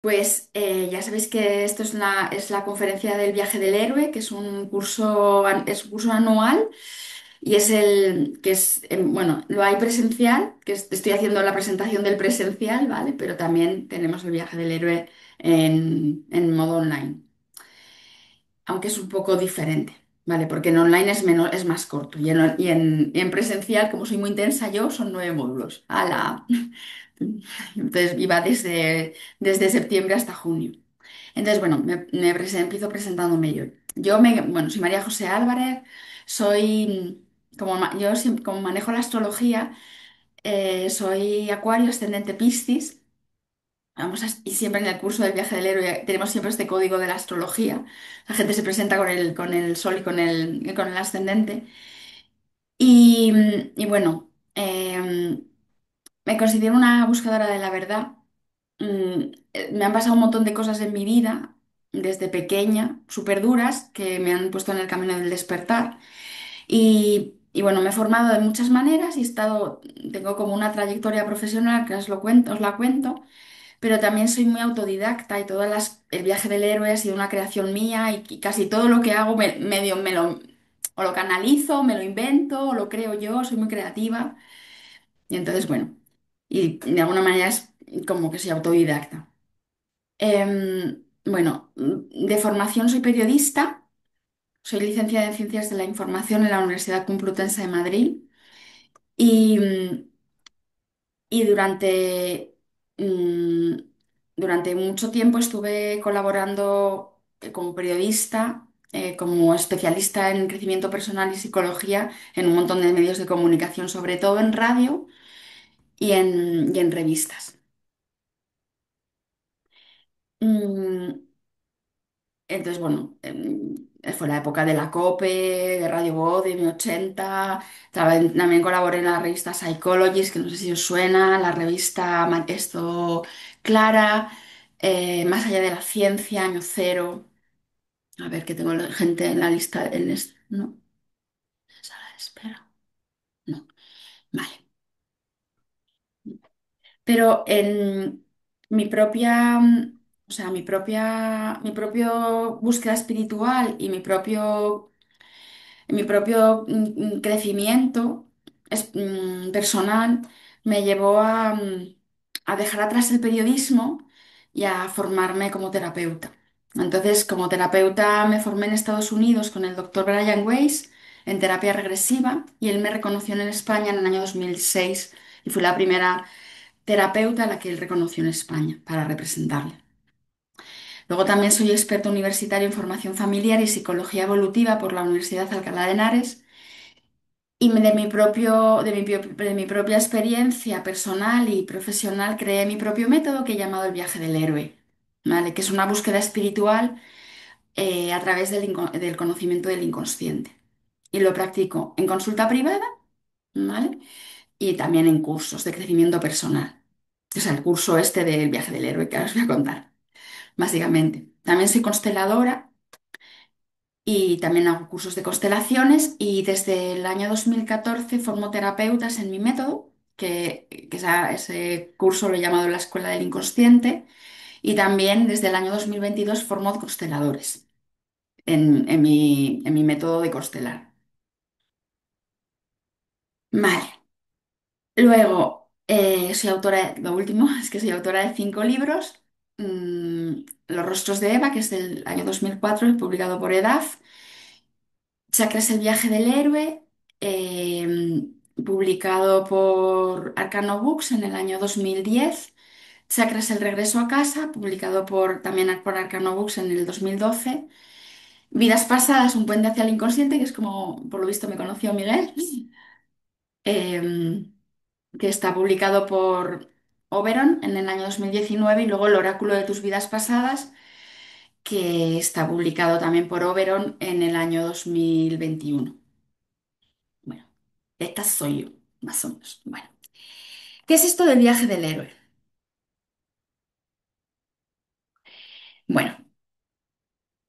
Pues ya sabéis que esto es la conferencia del viaje del héroe, que es un curso, es un curso anual y es bueno, lo hay presencial, estoy haciendo la presentación del presencial, ¿vale? Pero también tenemos el viaje del héroe en modo online, aunque es un poco diferente, ¿vale? Porque en online es más corto y en presencial, como soy muy intensa yo, son 9 módulos. ¡Hala! Entonces iba desde septiembre hasta junio. Entonces, bueno, empiezo presentándome yo. Bueno, soy María José Álvarez, como manejo la astrología, soy Acuario, ascendente Piscis. Y siempre en el curso del viaje del héroe tenemos siempre este código de la astrología. La gente se presenta con el sol y con el ascendente. Y bueno, me considero una buscadora de la verdad. Me han pasado un montón de cosas en mi vida desde pequeña, súper duras, que me han puesto en el camino del despertar. Y bueno, me he formado de muchas maneras y tengo como una trayectoria profesional que os la cuento, pero también soy muy autodidacta y el viaje del héroe ha sido una creación mía y casi todo lo que hago medio o lo canalizo, me lo invento, o lo creo yo, soy muy creativa. Y entonces, bueno, y de alguna manera es como que soy autodidacta. Bueno, de formación soy periodista, soy licenciada en Ciencias de la Información en la Universidad Complutense de Madrid y, y mm, durante mucho tiempo estuve colaborando como periodista, como especialista en crecimiento personal y psicología en un montón de medios de comunicación, sobre todo en radio y en revistas. Mm, Entonces, bueno, fue la época de la COPE, de Radio Voz, de M80. También colaboré en la revista Psychologist, que no sé si os suena, la revista Clara, Más allá de la ciencia, Año Cero. A ver, que tengo gente en la lista. No, sala de espera. No, vale. Pero en mi propia, o sea, mi propio búsqueda espiritual y mi propio crecimiento personal me llevó a dejar atrás el periodismo y a formarme como terapeuta. Entonces, como terapeuta me formé en Estados Unidos con el doctor Brian Weiss en terapia regresiva y él me reconoció en España en el año 2006 y fui la primera terapeuta a la que él reconoció en España para representarle. Luego también soy experta universitaria en formación familiar y psicología evolutiva por la Universidad de Alcalá de Henares y de mi propia experiencia personal y profesional creé mi propio método que he llamado el viaje del héroe, ¿vale? Que es una búsqueda espiritual a través del conocimiento del inconsciente. Y lo practico en consulta privada, ¿vale? Y también en cursos de crecimiento personal. O sea, el curso este del viaje del héroe que ahora os voy a contar, básicamente. También soy consteladora y también hago cursos de constelaciones y desde el año 2014 formo terapeutas en mi método, ese curso lo he llamado la Escuela del Inconsciente, y también desde el año 2022 formo consteladores en mi método de constelar. Vale. Luego, lo último es que soy autora de 5 libros. Los rostros de Eva, que es del año 2004, publicado por EDAF. Chakras el viaje del héroe, publicado por Arcano Books en el año 2010. Chakras el regreso a casa, publicado también por Arcano Books en el 2012. Vidas pasadas, un puente hacia el inconsciente, que es como por lo visto me conoció Miguel, em, que está publicado por Oberon en el año 2019. Y luego El oráculo de tus vidas pasadas, que está publicado también por Oberon en el año 2021. Bueno, esta soy yo, más o menos. Bueno, ¿qué es esto del viaje del héroe? Bueno,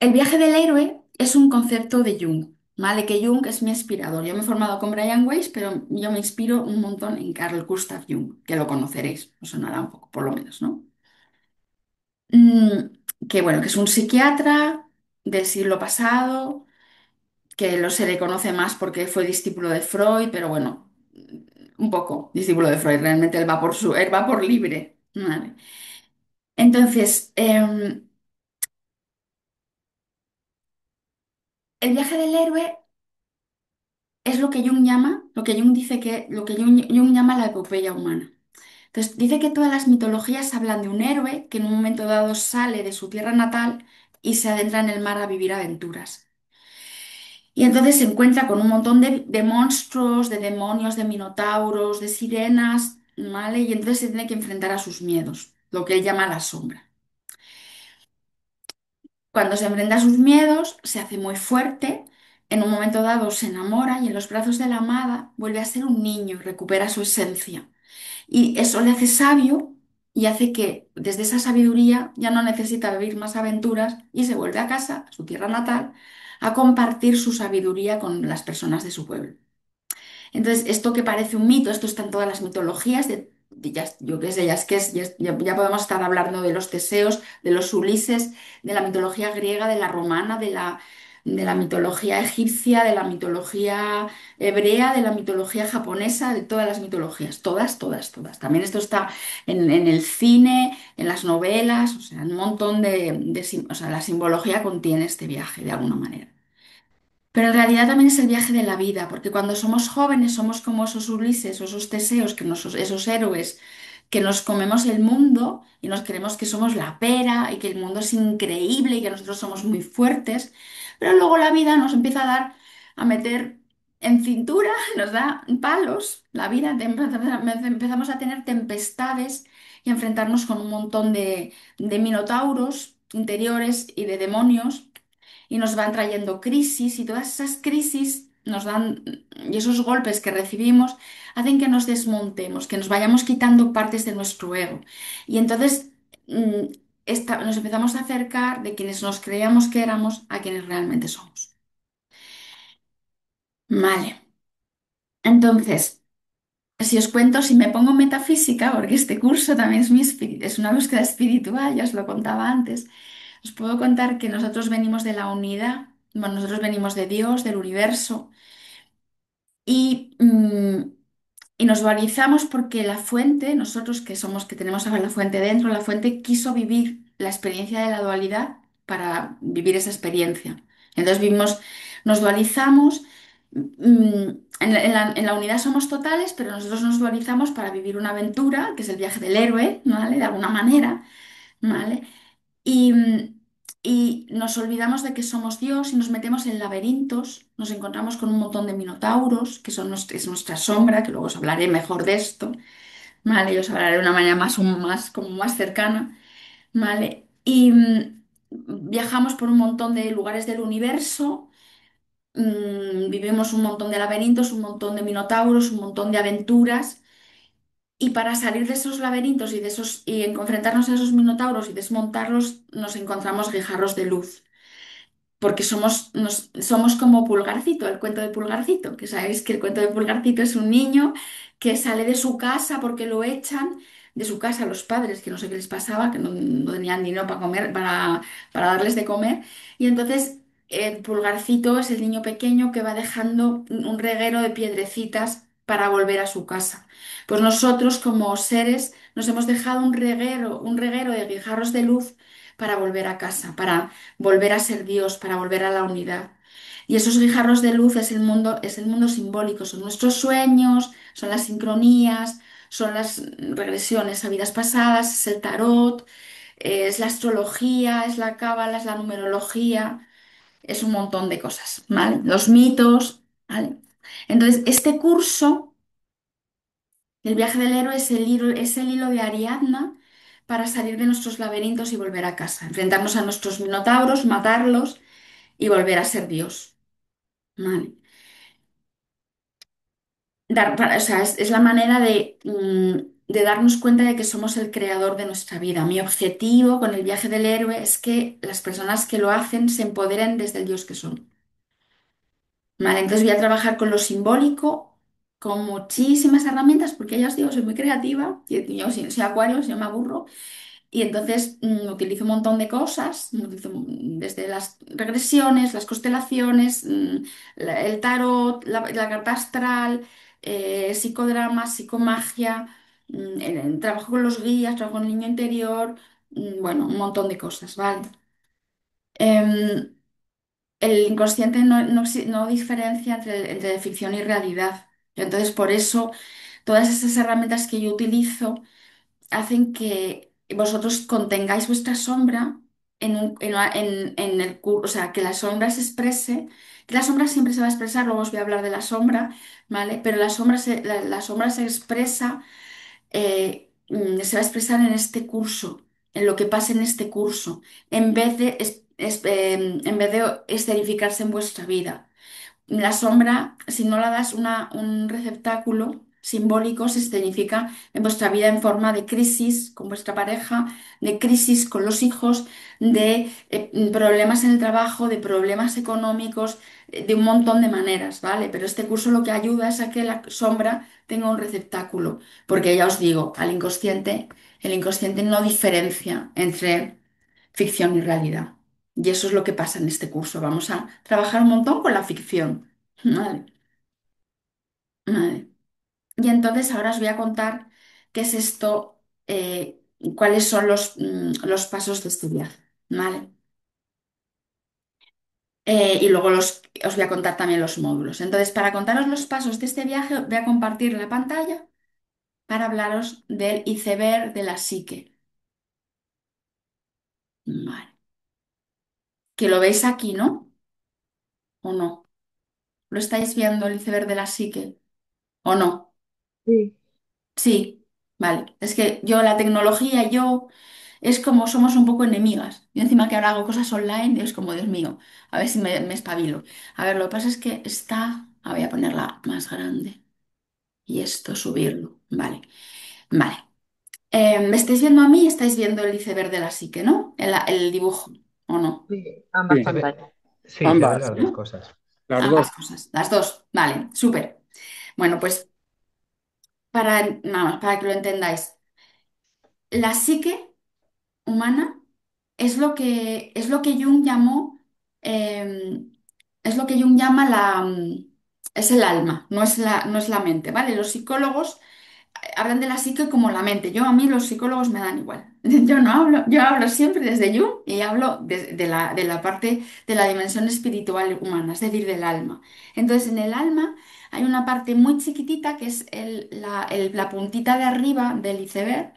el viaje del héroe es un concepto de Jung, ¿vale? Que Jung es mi inspirador. Yo me he formado con Brian Weiss, pero yo me inspiro un montón en Carl Gustav Jung, que lo conoceréis, os sonará un poco, por lo menos, ¿no? que bueno, que es un psiquiatra del siglo pasado, que lo se le conoce más porque fue discípulo de Freud, pero bueno, un poco discípulo de Freud, realmente él va por libre. ¿Vale? Entonces, el viaje del héroe es lo que Jung llama, lo que Jung dice que, lo que Jung llama la epopeya humana. Entonces, dice que todas las mitologías hablan de un héroe que en un momento dado sale de su tierra natal y se adentra en el mar a vivir aventuras. Y entonces se encuentra con un montón de monstruos, de demonios, de minotauros, de sirenas, ¿vale? Y entonces se tiene que enfrentar a sus miedos, lo que él llama la sombra. Cuando se enfrenta a sus miedos, se hace muy fuerte, en un momento dado se enamora y en los brazos de la amada vuelve a ser un niño y recupera su esencia. Y eso le hace sabio y hace que desde esa sabiduría ya no necesita vivir más aventuras y se vuelve a casa, a su tierra natal, a compartir su sabiduría con las personas de su pueblo. Entonces, esto que parece un mito, esto está en todas las mitologías, yo qué sé, ya podemos estar hablando de los Teseos, de los Ulises, de la mitología griega, de la romana, de la mitología egipcia, de la mitología hebrea, de la mitología japonesa, de todas las mitologías, todas, todas, todas. También esto está en el cine, en las novelas, o sea, un montón o sea, la simbología contiene este viaje de alguna manera. Pero en realidad también es el viaje de la vida, porque cuando somos jóvenes somos como esos Ulises o esos Teseos, esos héroes que nos comemos el mundo y nos creemos que somos la pera y que el mundo es increíble y que nosotros somos muy fuertes, pero luego la vida nos empieza a meter en cintura, nos da palos, la vida empezamos a tener tempestades y a enfrentarnos con un montón de minotauros interiores y de demonios y nos van trayendo crisis y todas esas crisis nos dan y esos golpes que recibimos hacen que nos desmontemos, que nos vayamos quitando partes de nuestro ego. Y entonces mm, nos empezamos a acercar de quienes nos creíamos que éramos a quienes realmente somos. Vale. Entonces, si os cuento, si me pongo metafísica, porque este curso también es una búsqueda espiritual, ya os lo contaba antes, os puedo contar que nosotros venimos de la unidad, bueno, nosotros venimos de Dios, del universo, y, y nos dualizamos porque la fuente, nosotros que somos, que tenemos ahora la fuente dentro, la fuente quiso vivir la experiencia de la dualidad para vivir esa experiencia. Entonces vivimos, nos dualizamos, en la unidad somos totales, pero nosotros nos dualizamos para vivir una aventura, que es el viaje del héroe, ¿vale? De alguna manera, ¿vale? Y, y nos olvidamos de que somos Dios y nos metemos en laberintos, nos encontramos con un montón de minotauros, que es nuestra sombra, que luego os hablaré mejor de esto, ¿vale? Yo os hablaré de una manera como más cercana, ¿vale? Y viajamos por un montón de lugares del universo, vivimos un montón de laberintos, un montón de minotauros, un montón de aventuras. Y para salir de esos laberintos y enfrentarnos a esos minotauros y desmontarlos, nos encontramos guijarros de luz. Porque somos como Pulgarcito, el cuento de Pulgarcito, que sabéis que el cuento de Pulgarcito es un niño que sale de su casa porque lo echan de su casa a los padres, que no sé qué les pasaba, que no tenían dinero para comer, para darles de comer. Y entonces el Pulgarcito es el niño pequeño que va dejando un reguero de piedrecitas para volver a su casa. Pues nosotros como seres nos hemos dejado un reguero de guijarros de luz para volver a casa, para volver a ser Dios, para volver a la unidad. Y esos guijarros de luz es el mundo simbólico, son nuestros sueños, son las sincronías, son las regresiones a vidas pasadas, es el tarot, es la astrología, es la cábala, es la numerología, es un montón de cosas, ¿vale? Los mitos, ¿vale? Entonces, este curso, el viaje del héroe, es el hilo de Ariadna para salir de nuestros laberintos y volver a casa, enfrentarnos a nuestros minotauros, matarlos y volver a ser Dios. Vale. O sea, es la manera de darnos cuenta de que somos el creador de nuestra vida. Mi objetivo con el viaje del héroe es que las personas que lo hacen se empoderen desde el Dios que son. Vale, entonces voy a trabajar con lo simbólico, con muchísimas herramientas, porque ya os digo, soy muy creativa. Y yo soy acuario, si no me aburro. Y entonces utilizo un montón de cosas, desde las regresiones, las constelaciones, el tarot, la carta astral, psicodrama, psicomagia, trabajo con los guías, trabajo con el niño interior, bueno, un montón de cosas, ¿vale? Em, el inconsciente no diferencia entre ficción y realidad. Entonces, por eso, todas esas herramientas que yo utilizo hacen que vosotros contengáis vuestra sombra en el curso, o sea, que la sombra se exprese, que la sombra siempre se va a expresar, luego os voy a hablar de la sombra, ¿vale? Pero la sombra se expresa, se va a expresar en este curso, en lo que pasa en este curso, en vez de escenificarse en vuestra vida. La sombra, si no la das un receptáculo simbólico, se escenifica en vuestra vida en forma de crisis con vuestra pareja, de crisis con los hijos, de problemas en el trabajo, de problemas económicos, de un montón de maneras, ¿vale? Pero este curso lo que ayuda es a que la sombra tenga un receptáculo, porque ya os digo, el inconsciente no diferencia entre ficción y realidad. Y eso es lo que pasa en este curso. Vamos a trabajar un montón con la ficción. Vale, vale. Y entonces ahora os voy a contar qué es esto, cuáles son los pasos de este viaje. ¿Vale? Y luego os voy a contar también los módulos. Entonces, para contaros los pasos de este viaje, voy a compartir la pantalla para hablaros del iceberg de la psique. Vale. Que lo veis aquí, ¿no? ¿O no? ¿Lo estáis viendo el iceberg de la psique? ¿O no? Sí. Sí, vale. Es que yo, la tecnología, yo, es como somos un poco enemigas. Yo encima que ahora hago cosas online, es como, Dios mío, a ver si me espabilo. A ver, lo que pasa es que voy a ponerla más grande y esto subirlo. Vale, vale. ¿Me estáis viendo a mí? ¿Estáis viendo el iceberg de la psique, no? El dibujo, ¿o no? Sí, ambas Sí, pantallas. sí, se ven Ambas, las dos ¿no? cosas. Las dos. Ambas cosas, las dos. Vale, súper. Bueno, pues para que lo entendáis, la psique humana es lo que Jung llamó, eh, es lo que Jung llama es el alma, no es la mente, ¿vale? Los psicólogos hablan de la psique como la mente. A mí los psicólogos me dan igual. Yo no hablo, yo hablo siempre desde Jung y hablo de la parte de la dimensión espiritual humana, es decir, del alma. Entonces, en el alma hay una parte muy chiquitita que es la puntita de arriba del iceberg,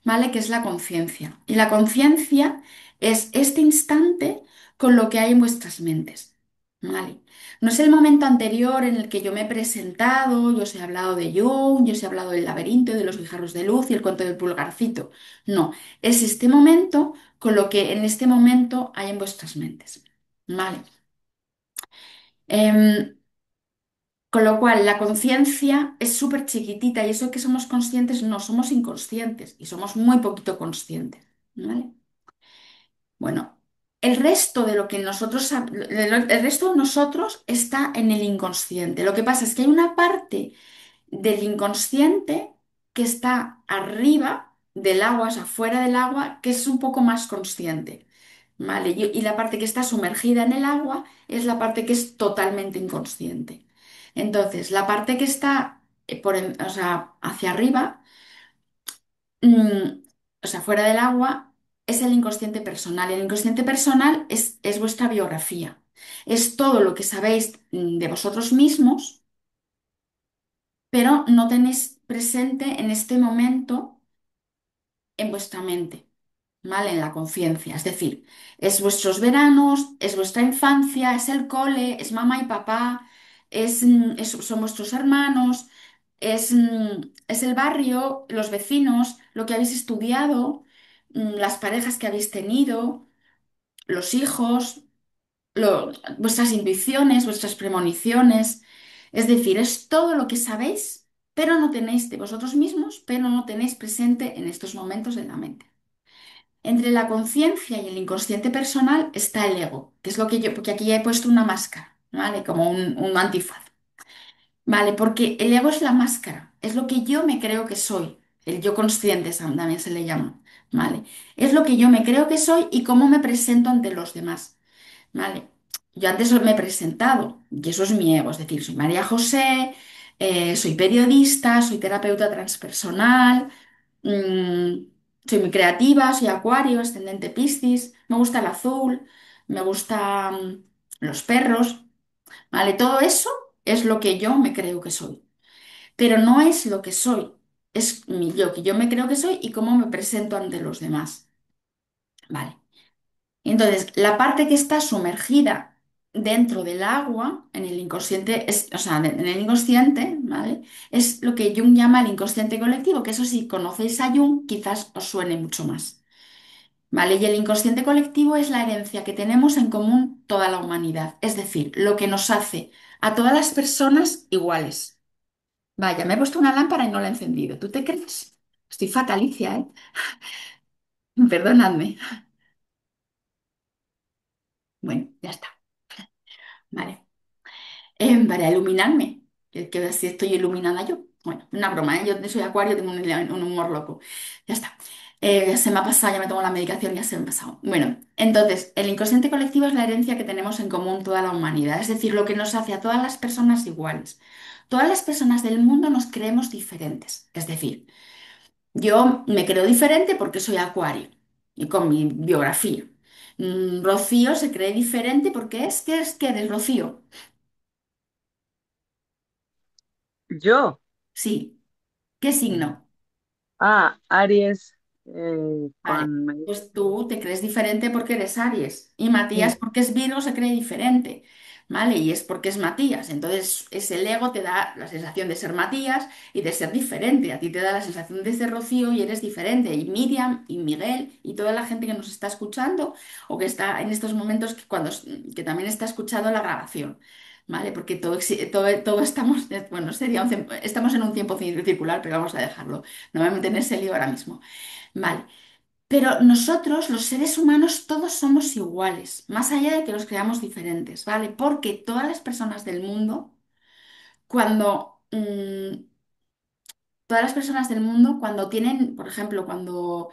¿vale? Que es la conciencia. Y la conciencia es este instante con lo que hay en vuestras mentes, ¿vale? No es el momento anterior en el que yo me he presentado, yo os he hablado de Jung, yo os he hablado del laberinto, de los guijarros de luz y el cuento del pulgarcito. No, es este momento con lo que en este momento hay en vuestras mentes. ¿Vale? Em, con lo cual, la conciencia es súper chiquitita y eso que somos conscientes, no, somos inconscientes y somos muy poquito conscientes. ¿Vale? Bueno, el resto de lo que el resto de nosotros está en el inconsciente. Lo que pasa es que hay una parte del inconsciente que está arriba del agua, o sea, fuera del agua, que es un poco más consciente, ¿vale? Y la parte que está sumergida en el agua es la parte que es totalmente inconsciente. Entonces, la parte que está o sea, hacia arriba, mm, o sea, fuera del agua, es el inconsciente personal. El inconsciente personal es vuestra biografía. Es todo lo que sabéis de vosotros mismos, pero no tenéis presente en este momento en vuestra mente, ¿vale? En la conciencia. Es decir, es vuestros veranos, es vuestra infancia, es el cole, es mamá y papá, son vuestros hermanos, es el barrio, los vecinos, lo que habéis estudiado, las parejas que habéis tenido, los hijos, vuestras intuiciones, vuestras premoniciones. Es decir, es todo lo que sabéis, pero no tenéis de vosotros mismos, pero no tenéis presente en estos momentos en la mente. Entre la conciencia y el inconsciente personal está el ego, que es lo que yo, porque aquí ya he puesto una máscara, ¿vale? Como un antifaz, ¿vale? Porque el ego es la máscara, es lo que yo me creo que soy, el yo consciente también se le llama, ¿vale? Es lo que yo me creo que soy y cómo me presento ante los demás, ¿vale? Yo antes me he presentado, y eso es mi ego, es decir, soy María José, soy periodista, soy terapeuta transpersonal, mm, soy muy creativa, soy Acuario, ascendente Piscis, me gusta el azul, me gustan los perros, ¿vale? Todo eso es lo que yo me creo que soy, pero no es lo que soy, es mi yo, que yo me creo que soy y cómo me presento ante los demás, ¿vale? Entonces, la parte que está sumergida dentro del agua, en el inconsciente, o sea, en el inconsciente, ¿vale? Es lo que Jung llama el inconsciente colectivo, que eso si conocéis a Jung, quizás os suene mucho más, ¿vale? Y el inconsciente colectivo es la herencia que tenemos en común toda la humanidad, es decir, lo que nos hace a todas las personas iguales. Vaya, me he puesto una lámpara y no la he encendido. ¿Tú te crees? Estoy fatalicia, ¿eh? Perdonadme. Bueno, ya está. Vale. Para iluminarme, que así estoy iluminada yo. Bueno, una broma, ¿eh? Yo soy acuario, tengo un humor loco. Ya está. Se me ha pasado, ya me tomo la medicación, ya se me ha pasado. Bueno, entonces, el inconsciente colectivo es la herencia que tenemos en común toda la humanidad, es decir, lo que nos hace a todas las personas iguales. Todas las personas del mundo nos creemos diferentes, es decir, yo me creo diferente porque soy acuario y con mi biografía. Rocío se cree diferente porque que eres Rocío. Yo, Sí. ¿Qué mm, signo? Aries, Vale, con... pues tú te crees diferente porque eres Aries y Matías Sí. porque es Virgo se cree diferente, ¿vale? Y es porque es Matías. Entonces ese ego te da la sensación de ser Matías y de ser diferente. A ti te da la sensación de ser Rocío y eres diferente. Y Miriam y Miguel y toda la gente que nos está escuchando o que está en estos momentos que también está escuchando la grabación. ¿Vale? Porque todo estamos, bueno, estamos en un tiempo circular, pero vamos a dejarlo. No me voy a meter en ese lío ahora mismo. Vale. Pero nosotros, los seres humanos, todos somos iguales, más allá de que los creamos diferentes, ¿vale? Porque todas las personas del mundo, todas las personas del mundo, cuando tienen, por ejemplo, cuando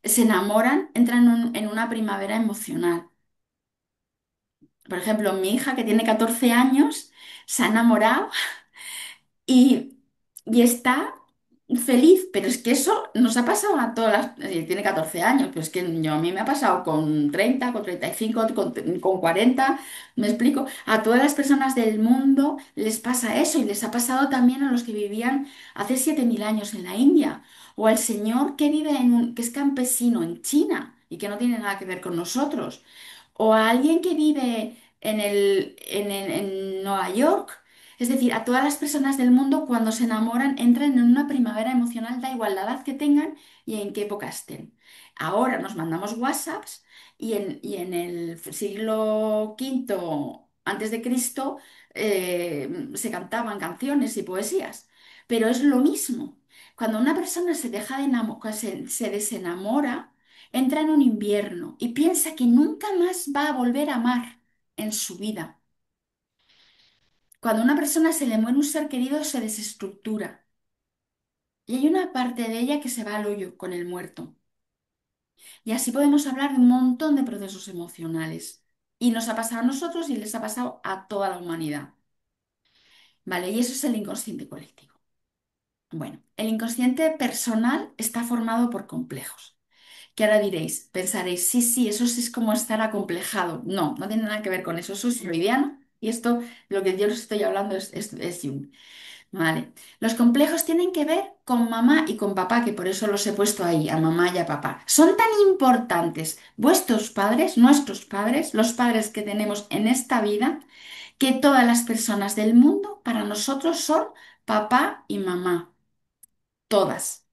se enamoran, entran en una primavera emocional. Por ejemplo, mi hija, que tiene 14 años, se ha enamorado y, y está feliz, pero es que eso nos ha pasado a todas tiene 14 años, pero es que a mí me ha pasado con 30 con 35 con 40, me explico, a todas las personas del mundo les pasa eso y les ha pasado también a los que vivían hace 7.000 años en la India, o al señor que vive que es campesino en China y que no tiene nada que ver con nosotros, o a alguien que vive en Nueva York. Es decir, a todas las personas del mundo cuando se enamoran entran en una primavera emocional, da igual la edad que tengan y en qué época estén. Ahora nos mandamos WhatsApps y en el siglo V antes de Cristo se cantaban canciones y poesías. Pero es lo mismo. Cuando una persona se deja de se desenamora, entra en un invierno y piensa que nunca más va a volver a amar en su vida. Cuando a una persona se le muere un ser querido, se desestructura. Y hay una parte de ella que se va al hoyo con el muerto. Y así podemos hablar de un montón de procesos emocionales. Y nos ha pasado a nosotros y les ha pasado a toda la humanidad. ¿Vale? Y eso es el inconsciente colectivo. Bueno, el inconsciente personal está formado por complejos. Que ahora diréis, pensaréis, sí, sí, eso sí es como estar acomplejado. No, no tiene nada que ver con eso. Eso es freudiano. Y esto, lo que yo os estoy hablando es Jung. Vale. Los complejos tienen que ver con mamá y con papá, que por eso los he puesto ahí, a mamá y a papá. Son tan importantes vuestros padres, nuestros padres, los padres que tenemos en esta vida, que todas las personas del mundo para nosotros son papá y mamá. Todas.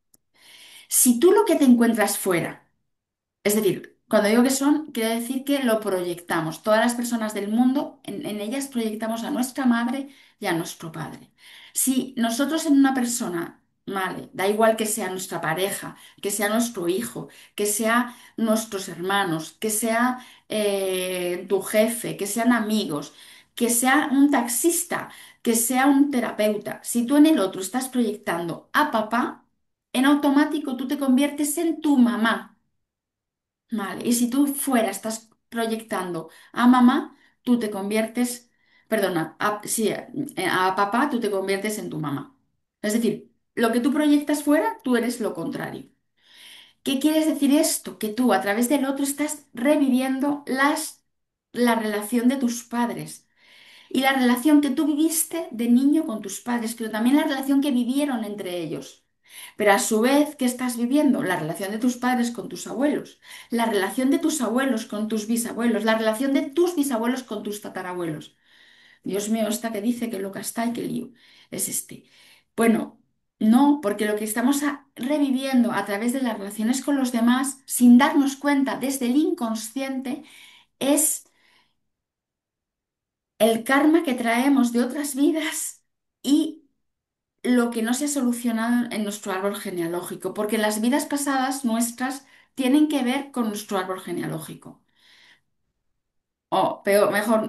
Si tú lo que te encuentras fuera, es decir, cuando digo que son, quiere decir que lo proyectamos. Todas las personas del mundo, en ellas proyectamos a nuestra madre y a nuestro padre. Si nosotros en una persona, vale, da igual que sea nuestra pareja, que sea nuestro hijo, que sea nuestros hermanos, que sea tu jefe, que sean amigos, que sea un taxista, que sea un terapeuta, si tú en el otro estás proyectando a papá, en automático tú te conviertes en tu mamá. Vale, y si tú fuera estás proyectando a mamá, tú te conviertes, perdona, sí, a papá, tú te conviertes en tu mamá. Es decir, lo que tú proyectas fuera, tú eres lo contrario. ¿Qué quieres decir esto? Que tú a través del otro estás reviviendo la relación de tus padres y la relación que tú viviste de niño con tus padres, pero también la relación que vivieron entre ellos. Pero a su vez, ¿qué estás viviendo? La relación de tus padres con tus abuelos, la relación de tus abuelos con tus bisabuelos, la relación de tus bisabuelos con tus tatarabuelos. Dios mío, esta que dice que loca está y que lío es este. Bueno, no, porque lo que estamos reviviendo a través de las relaciones con los demás, sin darnos cuenta desde el inconsciente, es el karma que traemos de otras vidas y lo que no se ha solucionado en nuestro árbol genealógico, porque las vidas pasadas nuestras tienen que ver con nuestro árbol genealógico. O peor, mejor,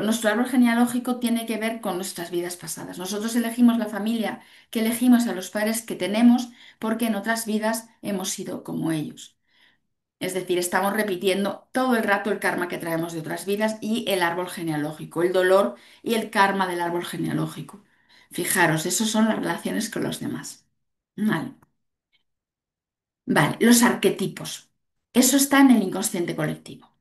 nuestro árbol genealógico tiene que ver con nuestras vidas pasadas. Nosotros elegimos la familia que elegimos a los padres que tenemos porque en otras vidas hemos sido como ellos. Es decir, estamos repitiendo todo el rato el karma que traemos de otras vidas y el árbol genealógico, el dolor y el karma del árbol genealógico. Fijaros, esas son las relaciones con los demás. Vale, vale, los arquetipos. Eso está en el inconsciente colectivo.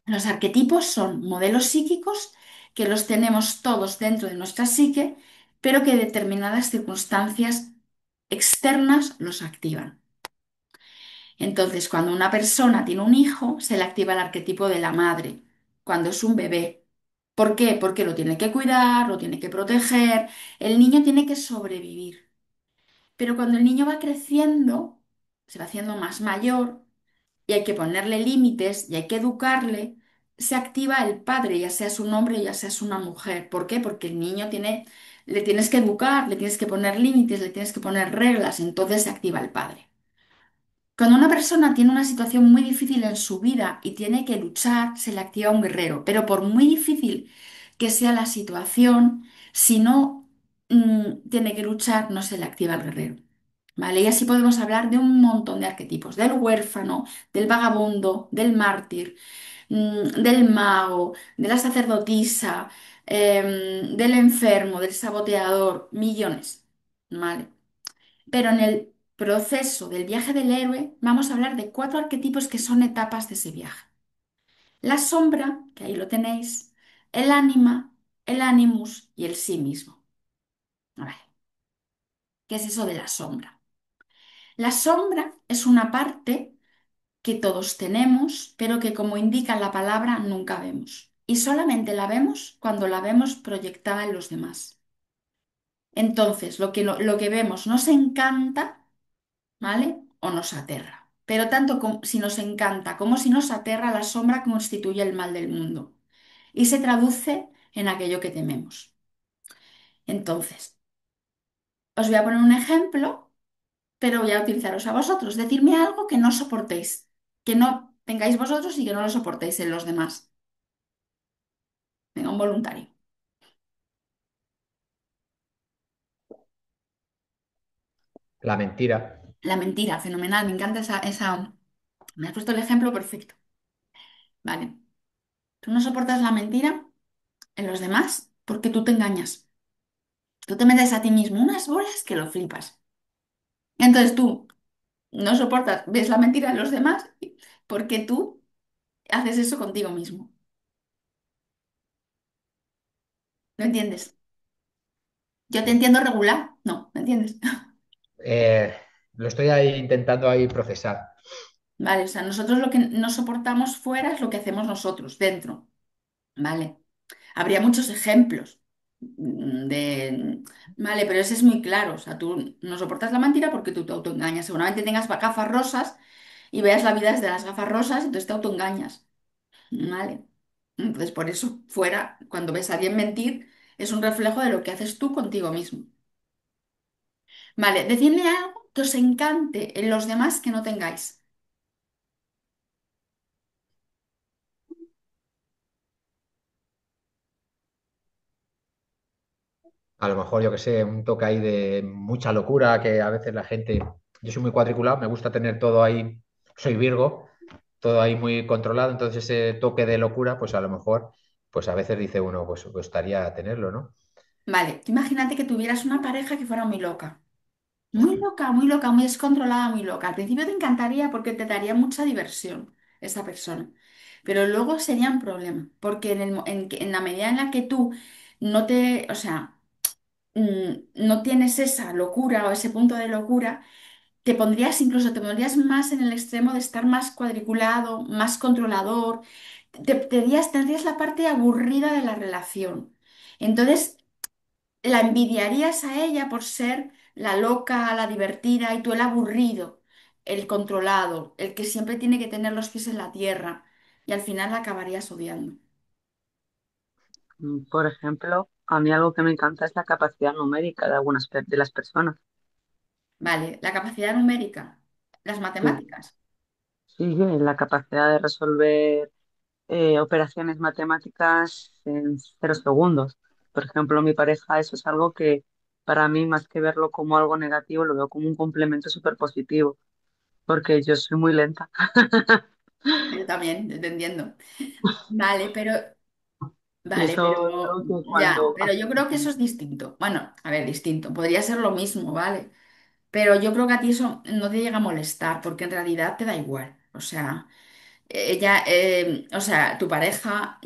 Los arquetipos son modelos psíquicos que los tenemos todos dentro de nuestra psique, pero que determinadas circunstancias externas los activan. Entonces, cuando una persona tiene un hijo, se le activa el arquetipo de la madre, cuando es un bebé. ¿Por qué? Porque lo tiene que cuidar, lo tiene que proteger, el niño tiene que sobrevivir. Pero cuando el niño va creciendo, se va haciendo más mayor y hay que ponerle límites y hay que educarle, se activa el padre, ya seas un hombre, ya seas una mujer. ¿Por qué? Porque el niño tiene, le tienes que educar, le tienes que poner límites, le tienes que poner reglas, entonces se activa el padre. Cuando una persona tiene una situación muy difícil en su vida y tiene que luchar, se le activa un guerrero. Pero por muy difícil que sea la situación, si no tiene que luchar, no se le activa el guerrero. ¿Vale? Y así podemos hablar de un montón de arquetipos, del huérfano, del vagabundo, del mártir, del mago, de la sacerdotisa, del enfermo, del saboteador, millones. ¿Vale? Pero en el proceso del viaje del héroe vamos a hablar de cuatro arquetipos que son etapas de ese viaje. La sombra, que ahí lo tenéis, el ánima, el animus y el sí mismo. A ver, ¿qué es eso de la sombra? La sombra es una parte que todos tenemos, pero que como indica la palabra nunca vemos. Y solamente la vemos cuando la vemos proyectada en los demás. Entonces, lo que vemos nos encanta, ¿vale? O nos aterra. Pero tanto si nos encanta como si nos aterra, la sombra constituye el mal del mundo y se traduce en aquello que tememos. Entonces, os voy a poner un ejemplo, pero voy a utilizaros a vosotros. Decidme algo que no soportéis, que no tengáis vosotros y que no lo soportéis en los demás. Venga, un voluntario. La mentira. La mentira, fenomenal, me encanta esa. Me has puesto el ejemplo perfecto. Vale. Tú no soportas la mentira en los demás porque tú te engañas. Tú te metes a ti mismo unas bolas que lo flipas. Entonces tú no soportas, ves la mentira en los demás porque tú haces eso contigo mismo. ¿Lo entiendes? Yo te entiendo regular. No, ¿me entiendes? Eh, lo estoy ahí intentando ahí procesar. Vale, o sea, nosotros lo que no soportamos fuera es lo que hacemos nosotros dentro. Vale. Habría muchos ejemplos Vale, pero ese es muy claro. O sea, tú no soportas la mentira porque tú te autoengañas. Seguramente tengas gafas rosas y veas la vida desde las gafas rosas, entonces te autoengañas. Vale. Entonces, por eso, fuera, cuando ves a alguien mentir, es un reflejo de lo que haces tú contigo mismo. Vale, decidme algo que os encante en los demás que no tengáis. A lo mejor, yo que sé, un toque ahí de mucha locura que a veces la gente, yo soy muy cuadriculado, me gusta tener todo ahí, soy Virgo, todo ahí muy controlado, entonces ese toque de locura, pues a lo mejor, pues a veces dice uno, pues gustaría tenerlo, ¿no? Vale, tú imagínate que tuvieras una pareja que fuera muy loca, muy descontrolada, muy loca. Al principio te encantaría porque te daría mucha diversión esa persona, pero luego sería un problema, porque en la medida en la que tú no te, o sea, no tienes esa locura o ese punto de locura, te pondrías más en el extremo de estar más cuadriculado, más controlador, tendrías la parte aburrida de la relación. Entonces, la envidiarías a ella por ser la loca, la divertida y tú el aburrido, el controlado, el que siempre tiene que tener los pies en la tierra y al final la acabarías odiando. Por ejemplo, a mí algo que me encanta es la capacidad numérica de algunas de las personas. Vale, la capacidad numérica, las Sí, matemáticas. sí, la capacidad de resolver operaciones matemáticas en 0 segundos. Por ejemplo, mi pareja, eso es algo que para mí, más que verlo como algo negativo, lo veo como un complemento súper positivo, porque yo soy muy lenta. Yo también, yo te entiendo. Vale, pero Y Vale, eso es pero algo que ya, cuando... pero yo creo que eso es distinto. Bueno, a ver, distinto. Podría ser lo mismo, ¿vale? Pero yo creo que a ti eso no te llega a molestar porque en realidad te da igual. O sea, o sea, tu pareja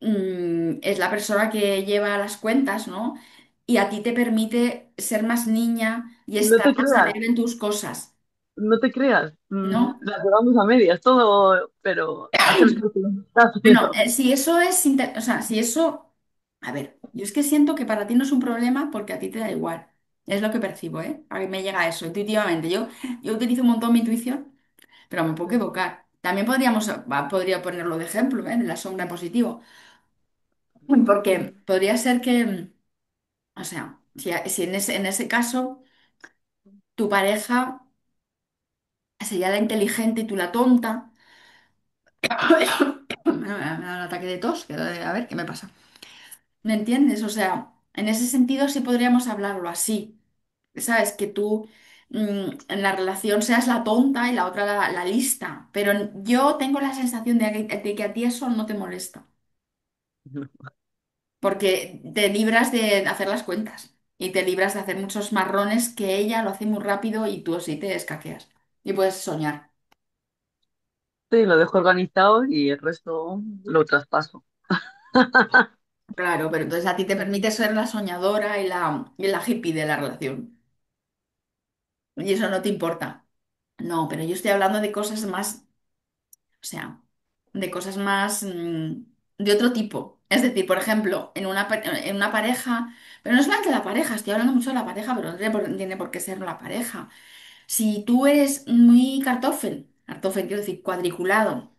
es la persona que lleva las cuentas, ¿no? Y a ti te permite ser más niña y No estar te más creas, alegre en tus cosas, no te creas. ¿no? Las llevamos a medias, todo, pero hacemos lo que nos gusta, Bueno, pero... si eso es, o sea, si eso, a ver, yo es que siento que para ti no es un problema porque a ti te da igual. Es lo que percibo, ¿eh? A mí me llega eso intuitivamente. Yo utilizo un montón mi intuición, pero me puedo equivocar. También podría ponerlo de ejemplo, ¿eh? De la sombra en positivo. Porque podría ser que, o sea, si en ese caso tu pareja sería la inteligente y tú la tonta. Me da un ataque de tos, a ver qué me pasa. ¿Me entiendes? O sea, en ese sentido sí podríamos hablarlo así. ¿Sabes? Que tú en la relación seas la tonta y la otra la lista. Pero yo tengo la sensación de que a ti eso no te molesta. Porque te libras de hacer las cuentas. Y te libras de hacer muchos marrones que ella lo hace muy rápido y tú así te escaqueas. Y puedes soñar. Sí, lo dejo organizado y el resto lo traspaso. Claro, pero entonces a ti te permite ser la soñadora y la hippie de la relación. Y eso no te importa. No, pero yo estoy hablando de cosas más, o sea, de cosas más de otro tipo. Es decir, por ejemplo, en una pareja, pero no es solamente la pareja, estoy hablando mucho de la pareja, pero no tiene por qué ser la pareja. Si tú eres muy cartófel quiero decir, cuadriculado,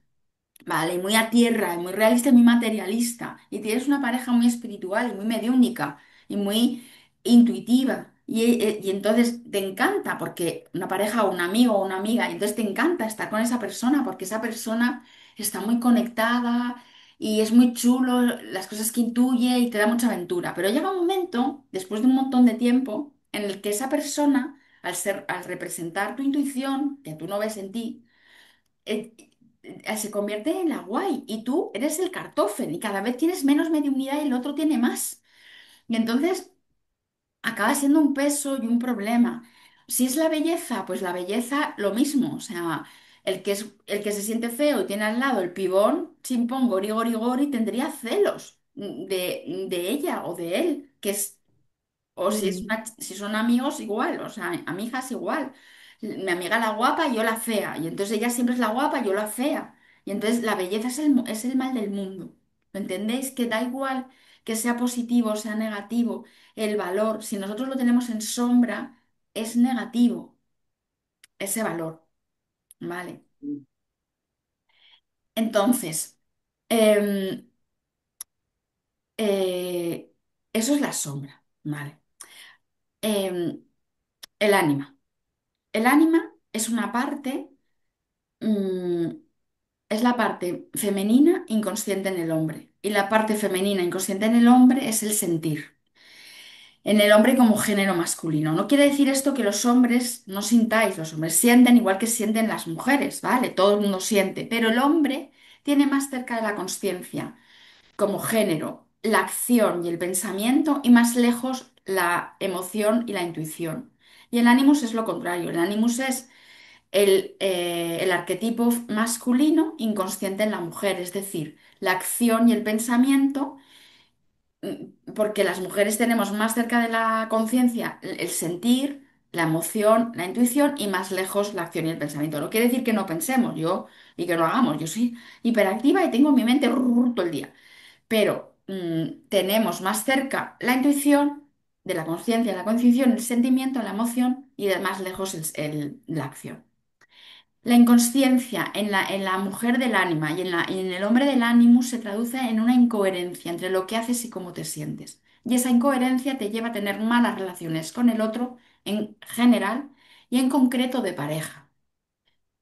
vale, muy a tierra, y muy realista y muy materialista. Y tienes una pareja muy espiritual y muy mediúnica y muy intuitiva. Y entonces te encanta porque una pareja o un amigo o una amiga, y entonces te encanta estar con esa persona porque esa persona está muy conectada y es muy chulo las cosas que intuye y te da mucha aventura. Pero llega un momento, después de un montón de tiempo, en el que esa persona, al representar tu intuición, que tú no ves en ti, eh, se convierte en la guay y tú eres el cartófel y cada vez tienes menos mediunidad y el otro tiene más. Y entonces acaba siendo un peso y un problema. Si es la belleza, pues la belleza lo mismo. O sea, el que se siente feo y tiene al lado el pibón, chimpón, gori, gori, gori, tendría celos de ella o de él, que es o Mm, si son amigos, igual, o sea, amigas igual. Mi amiga la guapa y yo la fea. Y entonces ella siempre es la guapa y yo la fea. Y entonces la belleza es el mal del mundo. ¿Lo entendéis? Que da igual que sea positivo o sea negativo. El valor, si nosotros lo tenemos en sombra, es negativo ese valor. ¿Vale? Entonces, em, eh, eso es la sombra. ¿Vale? Em, el ánima. El ánima es una parte. mm, es la parte femenina inconsciente en el hombre. Y la parte femenina inconsciente en el hombre es el sentir. en el hombre como género masculino. No quiere decir esto que los hombres no sintáis, los hombres sienten igual que sienten las mujeres, ¿vale? Todo el mundo siente, pero el hombre tiene más cerca de la consciencia como género la acción y el pensamiento y más lejos la emoción y la intuición. Y el ánimos es lo contrario, el ánimos es el arquetipo masculino inconsciente en la mujer, es decir, la acción y el pensamiento, porque las mujeres tenemos más cerca de la conciencia el sentir, la emoción, la intuición y más lejos la acción y el pensamiento. No quiere decir que no pensemos yo y que no hagamos. Yo soy hiperactiva y tengo mi mente todo el día, pero tenemos más cerca la intuición de la conciencia, la concepción, el sentimiento, la emoción y de más lejos la acción. La inconsciencia en la mujer del ánima y en el hombre del ánimo se traduce en una incoherencia entre lo que haces y cómo te sientes. Y esa incoherencia te lleva a tener malas relaciones con el otro en general y en concreto de pareja.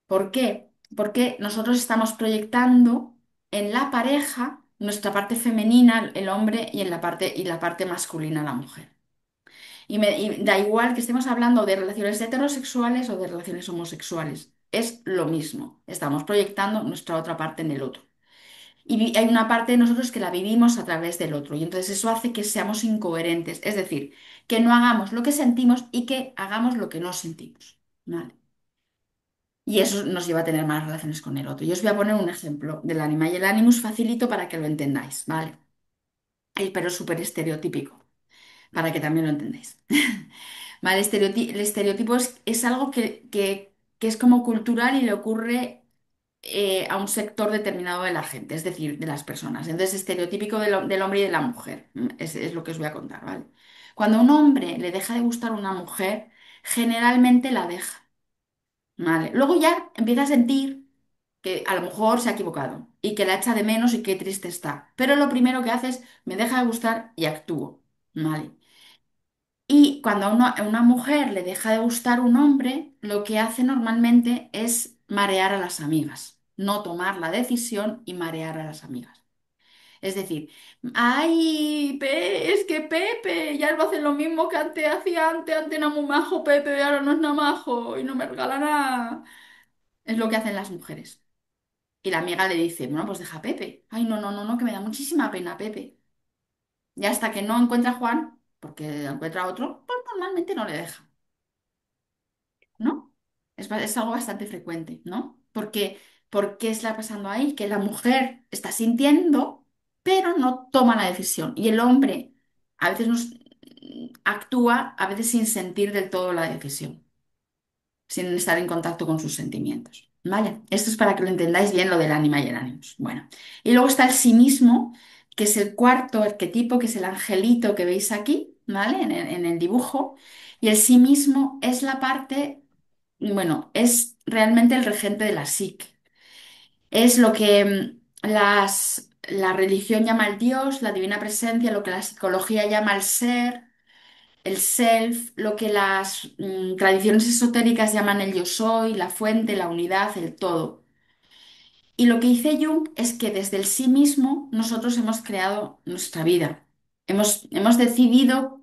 ¿Por qué? Porque nosotros estamos proyectando en la pareja nuestra parte femenina, el hombre, y la parte masculina, la mujer. Y da igual que estemos hablando de relaciones heterosexuales o de relaciones homosexuales. Es lo mismo. Estamos proyectando nuestra otra parte en el otro. Hay una parte de nosotros que la vivimos a través del otro. Y entonces eso hace que seamos incoherentes. Es decir, que no hagamos lo que sentimos y que hagamos lo que no sentimos. ¿Vale? Y eso nos lleva a tener malas relaciones con el otro. Yo os voy a poner un ejemplo del ánima y el ánimos facilito para que lo entendáis, ¿vale? Pero súper estereotípico, para que también lo entendáis. ¿Vale? El estereotipo es algo que es como cultural y le ocurre a un sector determinado de la gente, es decir, de las personas. Entonces, estereotípico del hombre y de la mujer, es lo que os voy a contar, ¿vale? Cuando a un hombre le deja de gustar una mujer, generalmente la deja, ¿vale? Luego ya empieza a sentir que a lo mejor se ha equivocado y que la echa de menos y qué triste está. Pero lo primero que hace es, me deja de gustar y actúo, ¿vale? Y cuando a una mujer le deja de gustar un hombre, lo que hace normalmente es marear a las amigas, no tomar la decisión y marear a las amigas. Es decir, ay, es que Pepe ya no hace lo mismo que antes hacía antes era muy majo Pepe, y ahora no es nada majo y no me regala nada. Es lo que hacen las mujeres. Y la amiga le dice, bueno, pues deja a Pepe. Ay, no, no, no, no, que me da muchísima pena Pepe. Y hasta que no encuentra a Juan, porque encuentra a otro, pues normalmente no le deja. ¿No? Es algo bastante frecuente, ¿no? ¿Por qué está pasando ahí? Que la mujer está sintiendo, pero no toma la decisión. Y el hombre a veces actúa, a veces sin sentir del todo la decisión, sin estar en contacto con sus sentimientos. ¿Vale? Esto es para que lo entendáis bien lo del ánima y el ánimos. Bueno, y luego está el sí mismo, que es el cuarto arquetipo, que es el angelito que veis aquí, ¿vale? En el dibujo. Y el sí mismo es la parte, bueno, es realmente el regente de la psique. Es lo que la religión llama el Dios, la divina presencia, lo que la psicología llama el ser, el self, lo que las tradiciones esotéricas llaman el yo soy, la fuente, la unidad, el todo. Y lo que dice Jung es que desde el sí mismo nosotros hemos creado nuestra vida. Hemos decidido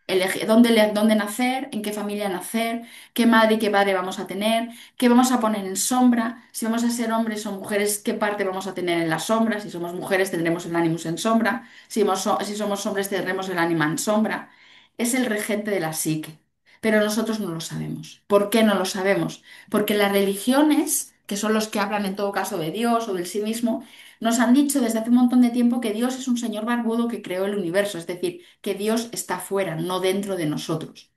elegir dónde nacer, en qué familia nacer, qué madre y qué padre vamos a tener, qué vamos a poner en sombra, si vamos a ser hombres o mujeres, qué parte vamos a tener en la sombra, si somos mujeres tendremos el ánimo en sombra, si somos hombres tendremos el ánima en sombra. Es el regente de la psique, pero nosotros no lo sabemos. ¿Por qué no lo sabemos? Porque las religiones, que son los que hablan en todo caso de Dios o del sí mismo, nos han dicho desde hace un montón de tiempo que Dios es un señor barbudo que creó el universo, es decir, que Dios está fuera, no dentro de nosotros.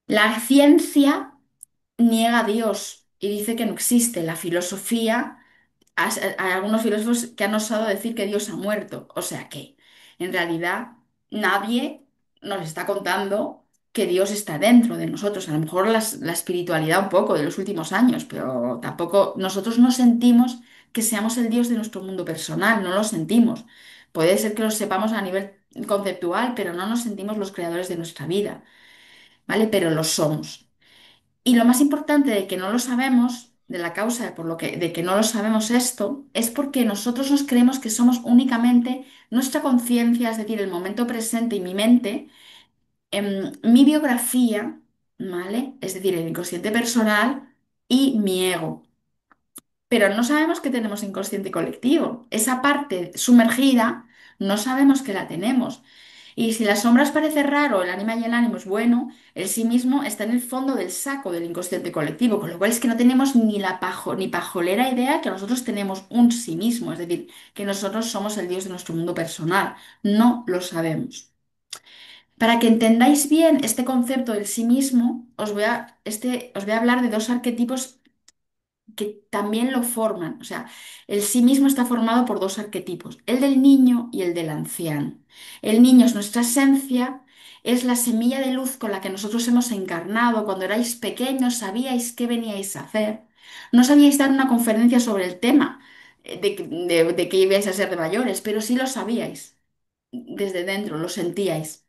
La ciencia niega a Dios y dice que no existe. La filosofía, hay algunos filósofos que han osado decir que Dios ha muerto. O sea que, en realidad, nadie nos está contando que Dios está dentro de nosotros. A lo mejor la espiritualidad un poco de los últimos años, pero tampoco nosotros no sentimos que seamos el Dios de nuestro mundo personal, no lo sentimos. Puede ser que lo sepamos a nivel conceptual, pero no nos sentimos los creadores de nuestra vida, ¿vale? Pero lo somos. Y lo más importante de que no lo sabemos, de la causa de que no lo sabemos esto, es porque nosotros nos creemos que somos únicamente nuestra conciencia, es decir, el momento presente y mi mente, mi biografía, ¿vale? Es decir, el inconsciente personal y mi ego. Pero no sabemos que tenemos inconsciente colectivo. Esa parte sumergida no sabemos que la tenemos. Y si la sombra os parece raro, el ánima y el ánimo es bueno, el sí mismo está en el fondo del saco del inconsciente colectivo, con lo cual es que no tenemos ni ni pajolera idea que nosotros tenemos un sí mismo, es decir, que nosotros somos el Dios de nuestro mundo personal. No lo sabemos. Para que entendáis bien este concepto del sí mismo, os voy a hablar de dos arquetipos que también lo forman. O sea, el sí mismo está formado por dos arquetipos, el del niño y el del anciano. El niño es nuestra esencia, es la semilla de luz con la que nosotros hemos encarnado. Cuando erais pequeños sabíais qué veníais a hacer. No sabíais dar una conferencia sobre el tema de que ibais a ser de mayores, pero sí lo sabíais. Desde dentro, lo sentíais.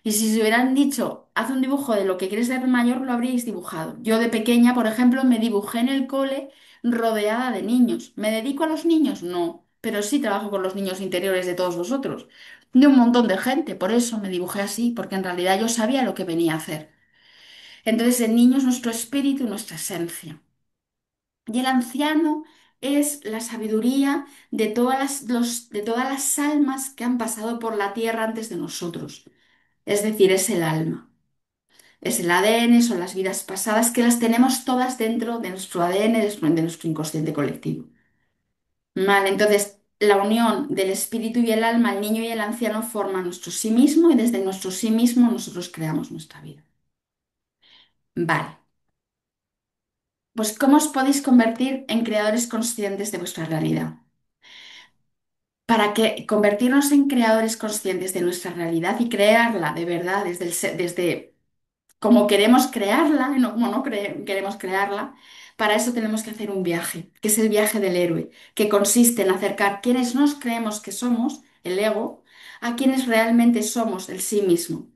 Y si se hubieran dicho, haz un dibujo de lo que quieres ser mayor, lo habríais dibujado. Yo de pequeña, por ejemplo, me dibujé en el cole rodeada de niños. ¿Me dedico a los niños? No, pero sí trabajo con los niños interiores de todos vosotros, de un montón de gente. Por eso me dibujé así, porque en realidad yo sabía lo que venía a hacer. Entonces el niño es nuestro espíritu, nuestra esencia. Y el anciano es la sabiduría de de todas las almas que han pasado por la tierra antes de nosotros. Es decir, es el alma. Es el ADN, son las vidas pasadas que las tenemos todas dentro de nuestro ADN, de nuestro inconsciente colectivo. Vale, entonces la unión del espíritu y el alma, el niño y el anciano forman nuestro sí mismo y desde nuestro sí mismo nosotros creamos nuestra vida. Vale, pues ¿cómo os podéis convertir en creadores conscientes de vuestra realidad? Para que convertirnos en creadores conscientes de nuestra realidad y crearla de verdad desde como queremos crearla, y no como queremos crearla, para eso tenemos que hacer un viaje, que es el viaje del héroe, que consiste en acercar quienes nos creemos que somos, el ego, a quienes realmente somos, el sí mismo.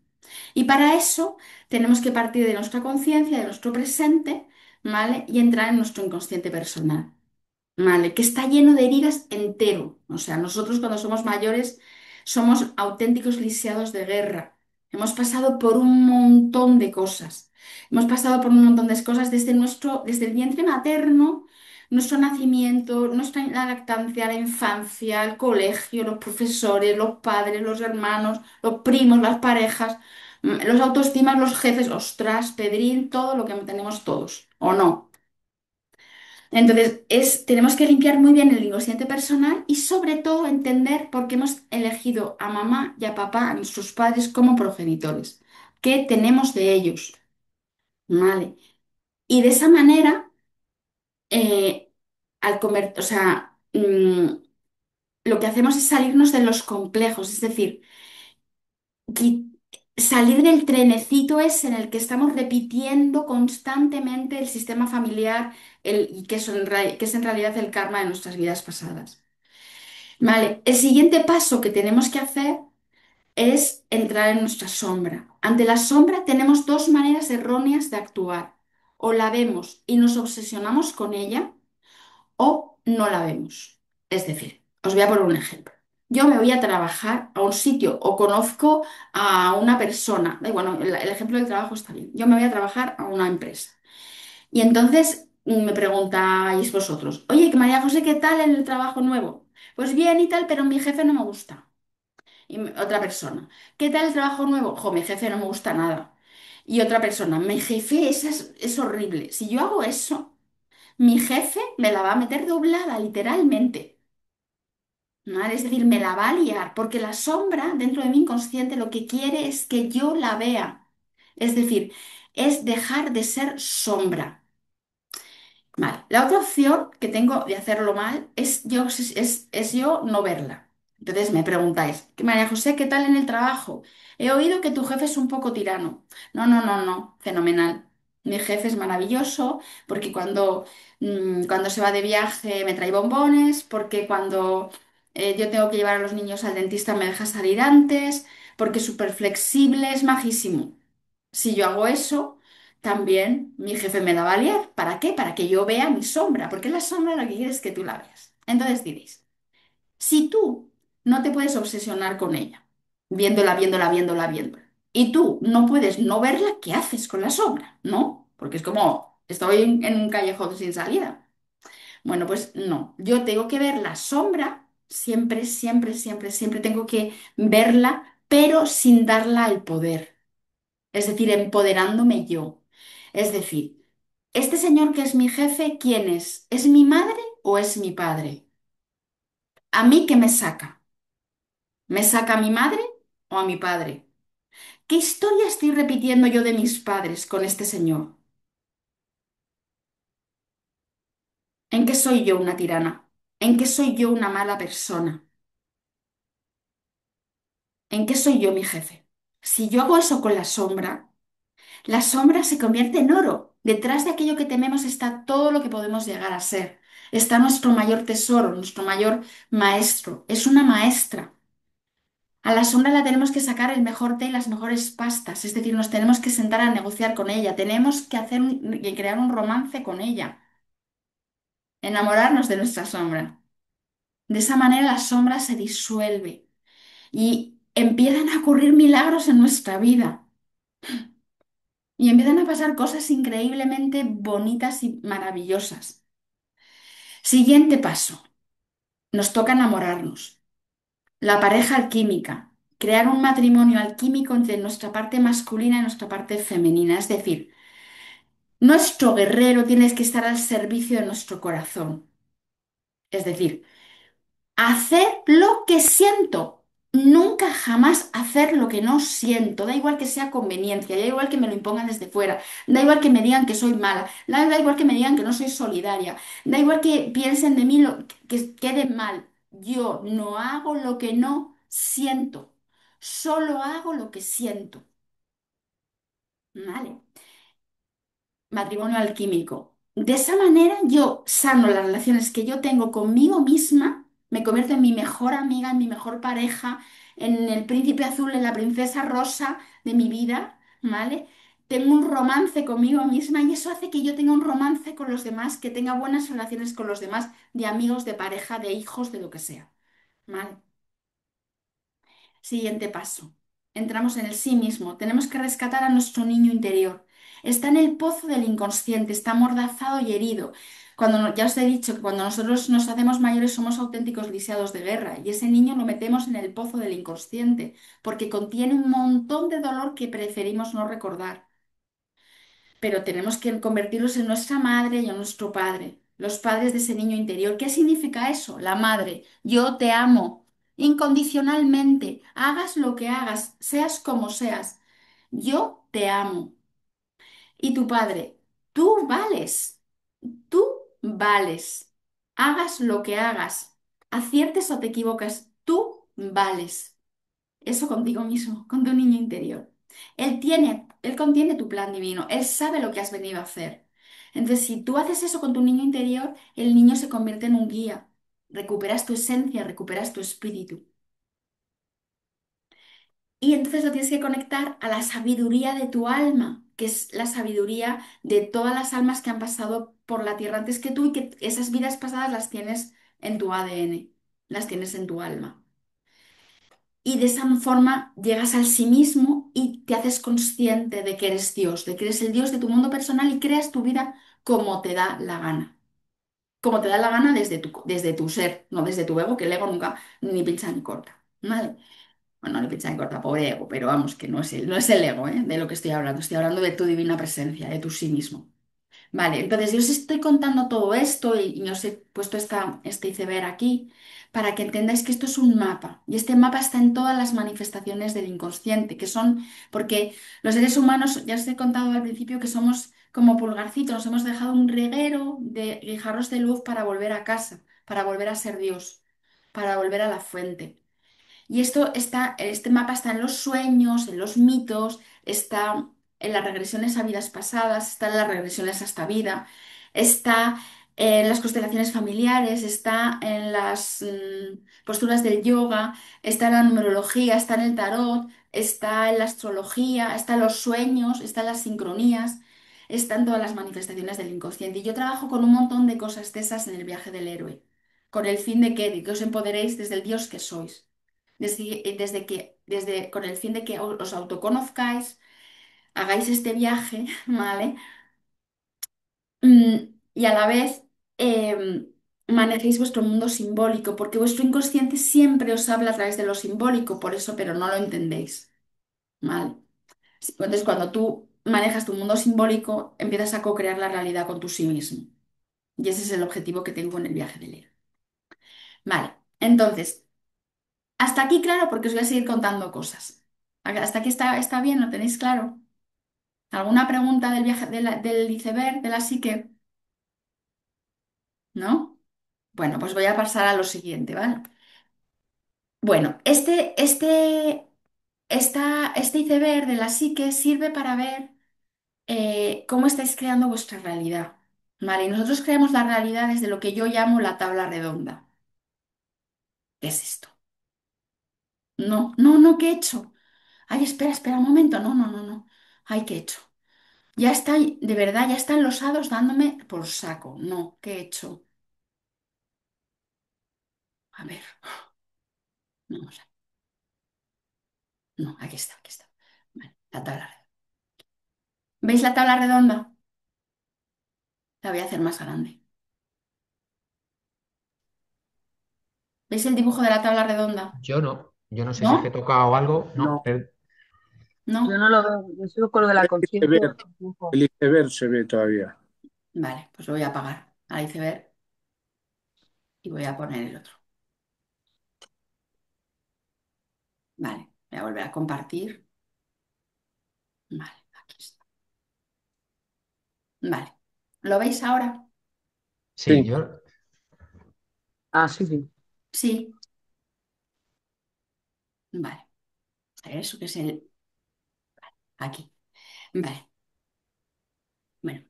Y para eso tenemos que partir de nuestra conciencia, de nuestro presente, ¿vale? Y entrar en nuestro inconsciente personal. ¿Vale? Que está lleno de heridas entero. O sea, nosotros cuando somos mayores somos auténticos lisiados de guerra. Hemos pasado por un montón de cosas. Hemos pasado por un montón de cosas desde el vientre materno, nuestro nacimiento, la lactancia, la infancia, el colegio, los profesores, los padres, los hermanos, los primos, las parejas, los autoestimas, los jefes, ostras, Pedrín, todo lo que tenemos todos, ¿o no? Entonces, tenemos que limpiar muy bien el inconsciente personal y sobre todo entender por qué hemos elegido a mamá y a papá, a nuestros padres, como progenitores. ¿Qué tenemos de ellos? ¿Vale? Y de esa manera, o sea, lo que hacemos es salirnos de los complejos, es decir, qui- salir del trenecito ese en el que estamos repitiendo constantemente el sistema familiar y que es en realidad el karma de nuestras vidas pasadas. Vale, el siguiente paso que tenemos que hacer es entrar en nuestra sombra. Ante la sombra tenemos dos maneras erróneas de actuar. O la vemos y nos obsesionamos con ella, o no la vemos. Es decir, os voy a poner un ejemplo. Yo me voy a trabajar a un sitio o conozco a una persona. Bueno, el ejemplo del trabajo está bien. Yo me voy a trabajar a una empresa. Y entonces me preguntáis vosotros, oye, que María José, ¿qué tal en el trabajo nuevo? Pues bien y tal, pero mi jefe no me gusta. Otra persona, ¿qué tal el trabajo nuevo? Jo, mi jefe no me gusta nada. Y otra persona, mi jefe es horrible. Si yo hago eso, mi jefe me la va a meter doblada, literalmente. ¿Vale? Es decir, me la va a liar, porque la sombra dentro de mi inconsciente lo que quiere es que yo la vea. Es decir, es dejar de ser sombra. Vale. La otra opción que tengo de hacerlo mal es yo no verla. Entonces me preguntáis, María José, ¿qué tal en el trabajo? He oído que tu jefe es un poco tirano. No, no, no, no, fenomenal. Mi jefe es maravilloso porque cuando se va de viaje me trae bombones, porque cuando yo tengo que llevar a los niños al dentista me deja salir antes, porque es súper flexible, es majísimo. Si yo hago eso, también mi jefe me la va a liar. ¿Para qué? Para que yo vea mi sombra, porque la sombra lo que quiere es que tú la veas. Entonces diréis, si tú no te puedes obsesionar con ella, viéndola, viéndola, viéndola, viéndola. Y tú no puedes no verla, ¿qué haces con la sombra? ¿No? Porque es como, estoy en un callejón sin salida. Bueno, pues no, yo tengo que ver la sombra, siempre, siempre, siempre, siempre tengo que verla, pero sin darla el poder, es decir, empoderándome yo. Es decir, este señor que es mi jefe, ¿quién es? ¿Es mi madre o es mi padre? ¿A mí qué me saca? ¿Me saca a mi madre o a mi padre? ¿Qué historia estoy repitiendo yo de mis padres con este señor? ¿En qué soy yo una tirana? ¿En qué soy yo una mala persona? ¿En qué soy yo mi jefe? Si yo hago eso con la sombra se convierte en oro. Detrás de aquello que tememos está todo lo que podemos llegar a ser. Está nuestro mayor tesoro, nuestro mayor maestro. Es una maestra. A la sombra la tenemos que sacar el mejor té y las mejores pastas. Es decir, nos tenemos que sentar a negociar con ella. Tenemos que que crear un romance con ella. Enamorarnos de nuestra sombra. De esa manera la sombra se disuelve y empiezan a ocurrir milagros en nuestra vida. Y empiezan a pasar cosas increíblemente bonitas y maravillosas. Siguiente paso. Nos toca enamorarnos. La pareja alquímica. Crear un matrimonio alquímico entre nuestra parte masculina y nuestra parte femenina. Es decir, nuestro guerrero tiene que estar al servicio de nuestro corazón. Es decir, hacer lo que siento. Nunca jamás hacer lo que no siento. Da igual que sea conveniencia, da igual que me lo impongan desde fuera, da igual que me digan que soy mala, da igual que me digan que no soy solidaria, da igual que piensen de mí que quede mal. Yo no hago lo que no siento. Solo hago lo que siento. ¿Vale? Matrimonio alquímico. De esa manera yo sano las relaciones que yo tengo conmigo misma, me convierto en mi mejor amiga, en mi mejor pareja, en el príncipe azul, en la princesa rosa de mi vida, ¿vale? Tengo un romance conmigo misma y eso hace que yo tenga un romance con los demás, que tenga buenas relaciones con los demás, de amigos, de pareja, de hijos, de lo que sea, ¿vale? Siguiente paso. Entramos en el sí mismo. Tenemos que rescatar a nuestro niño interior. Está en el pozo del inconsciente, está amordazado y herido. Ya os he dicho que cuando nosotros nos hacemos mayores somos auténticos lisiados de guerra y ese niño lo metemos en el pozo del inconsciente porque contiene un montón de dolor que preferimos no recordar, pero tenemos que convertirlos en nuestra madre y en nuestro padre, los padres de ese niño interior. ¿Qué significa eso? La madre, yo te amo incondicionalmente, hagas lo que hagas, seas como seas, yo te amo. Y tu padre, tú vales, tú vales, hagas lo que hagas, aciertes o te equivocas, tú vales. Eso contigo mismo, con tu niño interior. Él contiene tu plan divino, él sabe lo que has venido a hacer. Entonces, si tú haces eso con tu niño interior, el niño se convierte en un guía. Recuperas tu esencia, recuperas tu espíritu. Y entonces lo tienes que conectar a la sabiduría de tu alma, que es la sabiduría de todas las almas que han pasado por la tierra antes que tú y que esas vidas pasadas las tienes en tu ADN, las tienes en tu alma. Y de esa forma llegas al sí mismo y te haces consciente de que eres Dios, de que eres el Dios de tu mundo personal y creas tu vida como te da la gana. Como te da la gana desde tu ser, no desde tu ego, que el ego nunca ni pincha ni corta. ¿Vale? Bueno, ni pincha ni corta, pobre ego, pero vamos, que no es el ego, ¿eh? De lo que estoy hablando. Estoy hablando de tu divina presencia, de tu sí mismo. Vale, entonces yo os estoy contando todo esto y os he puesto este iceberg aquí para que entendáis que esto es un mapa y este mapa está en todas las manifestaciones del inconsciente, que son, porque los seres humanos, ya os he contado al principio que somos como pulgarcitos, nos hemos dejado un reguero de guijarros de luz para volver a casa, para volver a ser Dios, para volver a la fuente. Y este mapa está en los sueños, en los mitos, está en las regresiones a vidas pasadas, está en las regresiones a esta vida, está en las constelaciones familiares, está en las posturas del yoga, está en la numerología, está en el tarot, está en la astrología, está en los sueños, está en las sincronías, está en todas las manifestaciones del inconsciente. Y yo trabajo con un montón de cosas de esas en el viaje del héroe, con el fin de que os empoderéis desde el Dios que sois desde que con el fin de que os autoconozcáis, hagáis este viaje, ¿vale? Y a la vez manejéis vuestro mundo simbólico, porque vuestro inconsciente siempre os habla a través de lo simbólico, por eso, pero no lo entendéis, ¿vale? Sí, entonces, cuando tú manejas tu mundo simbólico, empiezas a co-crear la realidad con tu sí mismo. Y ese es el objetivo que tengo en el viaje del héroe. Vale, entonces, hasta aquí claro, porque os voy a seguir contando cosas. ¿Hasta aquí está bien? ¿Lo tenéis claro? ¿Alguna pregunta del viaje del iceberg, de la psique? ¿No? Bueno, pues voy a pasar a lo siguiente, ¿vale? Bueno, este iceberg de la psique sirve para ver cómo estáis creando vuestra realidad, ¿vale? Y nosotros creamos la realidad desde lo que yo llamo la tabla redonda. ¿Qué es esto? No, no, no, ¿qué he hecho? Ay, espera un momento. No, no, no, no. Ay, ¿qué he hecho? Ya está, de verdad, ya están los hados dándome por saco. No, ¿qué he hecho? A ver, no, o sea, no, aquí está, aquí está. Vale, la tabla redonda. ¿Veis la tabla redonda? La voy a hacer más grande. ¿Veis el dibujo de la tabla redonda? Yo no sé si es que he ¿No? tocado algo, no. No, yo ¿No? no lo veo. Yo sigo con lo de la El conciencia. iceberg, el iceberg se ve todavía. Vale, pues lo voy a apagar al iceberg y voy a poner el otro. Vale, voy a volver a compartir. Vale, aquí está. Vale. ¿Lo veis ahora? Sí, Sí, yo. Ah, sí, sí. Sí. Vale. A ver, eso que es el... Aquí. Vale. Bueno.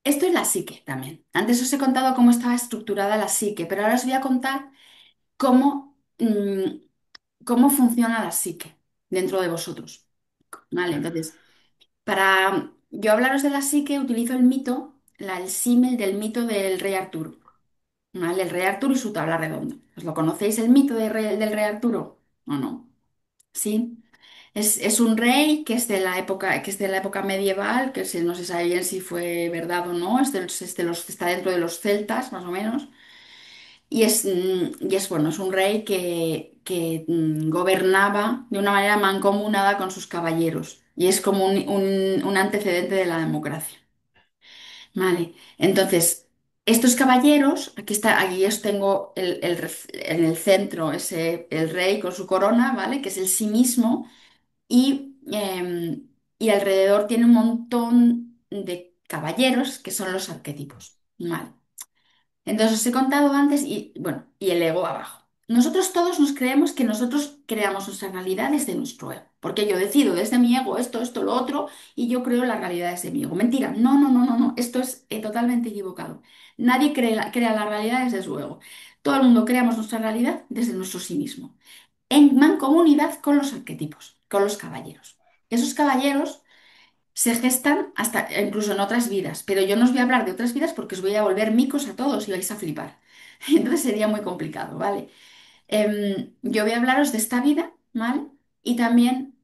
Esto es la psique también. Antes os he contado cómo estaba estructurada la psique, pero ahora os voy a contar cómo, cómo funciona la psique dentro de vosotros. ¿Vale? Entonces, para yo hablaros de la psique, utilizo el mito, el símil del mito del rey Arturo. ¿Vale? El rey Arturo y su tabla redonda. ¿Os lo conocéis el mito del rey Arturo? ¿O no? Sí. Es un rey que es de la época, que es de la época medieval, no se sabe bien si fue verdad o no, está dentro de los celtas, más o menos. Bueno, es un rey que gobernaba de una manera mancomunada con sus caballeros. Y es como un antecedente de la democracia. Vale. Entonces, estos caballeros, aquí os tengo en el centro el rey con su corona, ¿vale? Que es el sí mismo y alrededor tiene un montón de caballeros que son los arquetipos. Vale. Entonces os he contado antes y bueno, y el ego abajo. Nosotros todos nos creemos que nosotros creamos nuestra realidad desde nuestro ego, porque yo decido desde mi ego esto, lo otro, y yo creo la realidad desde mi ego. Mentira, no, no, no, no, no, esto es totalmente equivocado. Nadie crea la realidad desde su ego. Todo el mundo creamos nuestra realidad desde nuestro sí mismo en mancomunidad con los arquetipos, con los caballeros. Esos caballeros se gestan hasta incluso en otras vidas, pero yo no os voy a hablar de otras vidas porque os voy a volver micos a todos y vais a flipar. Entonces sería muy complicado, ¿vale? Yo voy a hablaros de esta vida, ¿vale? Y también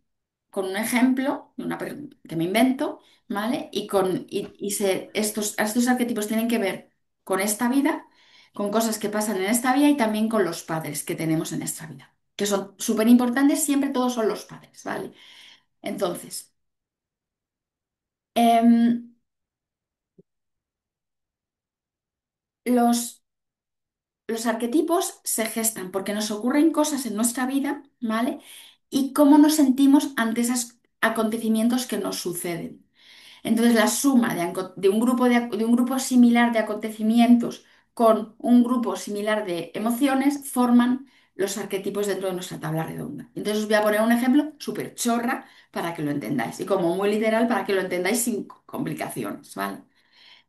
con un ejemplo que me invento, ¿vale? Estos arquetipos tienen que ver con esta vida, con cosas que pasan en esta vida y también con los padres que tenemos en esta vida, que son súper importantes, siempre todos son los padres, ¿vale? Entonces, em, los, los arquetipos se gestan porque nos ocurren cosas en nuestra vida, ¿vale? Y cómo nos sentimos ante esos acontecimientos que nos suceden. Entonces, la suma de un grupo similar de acontecimientos con un grupo similar de emociones forman los arquetipos dentro de nuestra tabla redonda. Entonces, os voy a poner un ejemplo súper chorra para que lo entendáis y como muy literal para que lo entendáis sin complicaciones, ¿vale?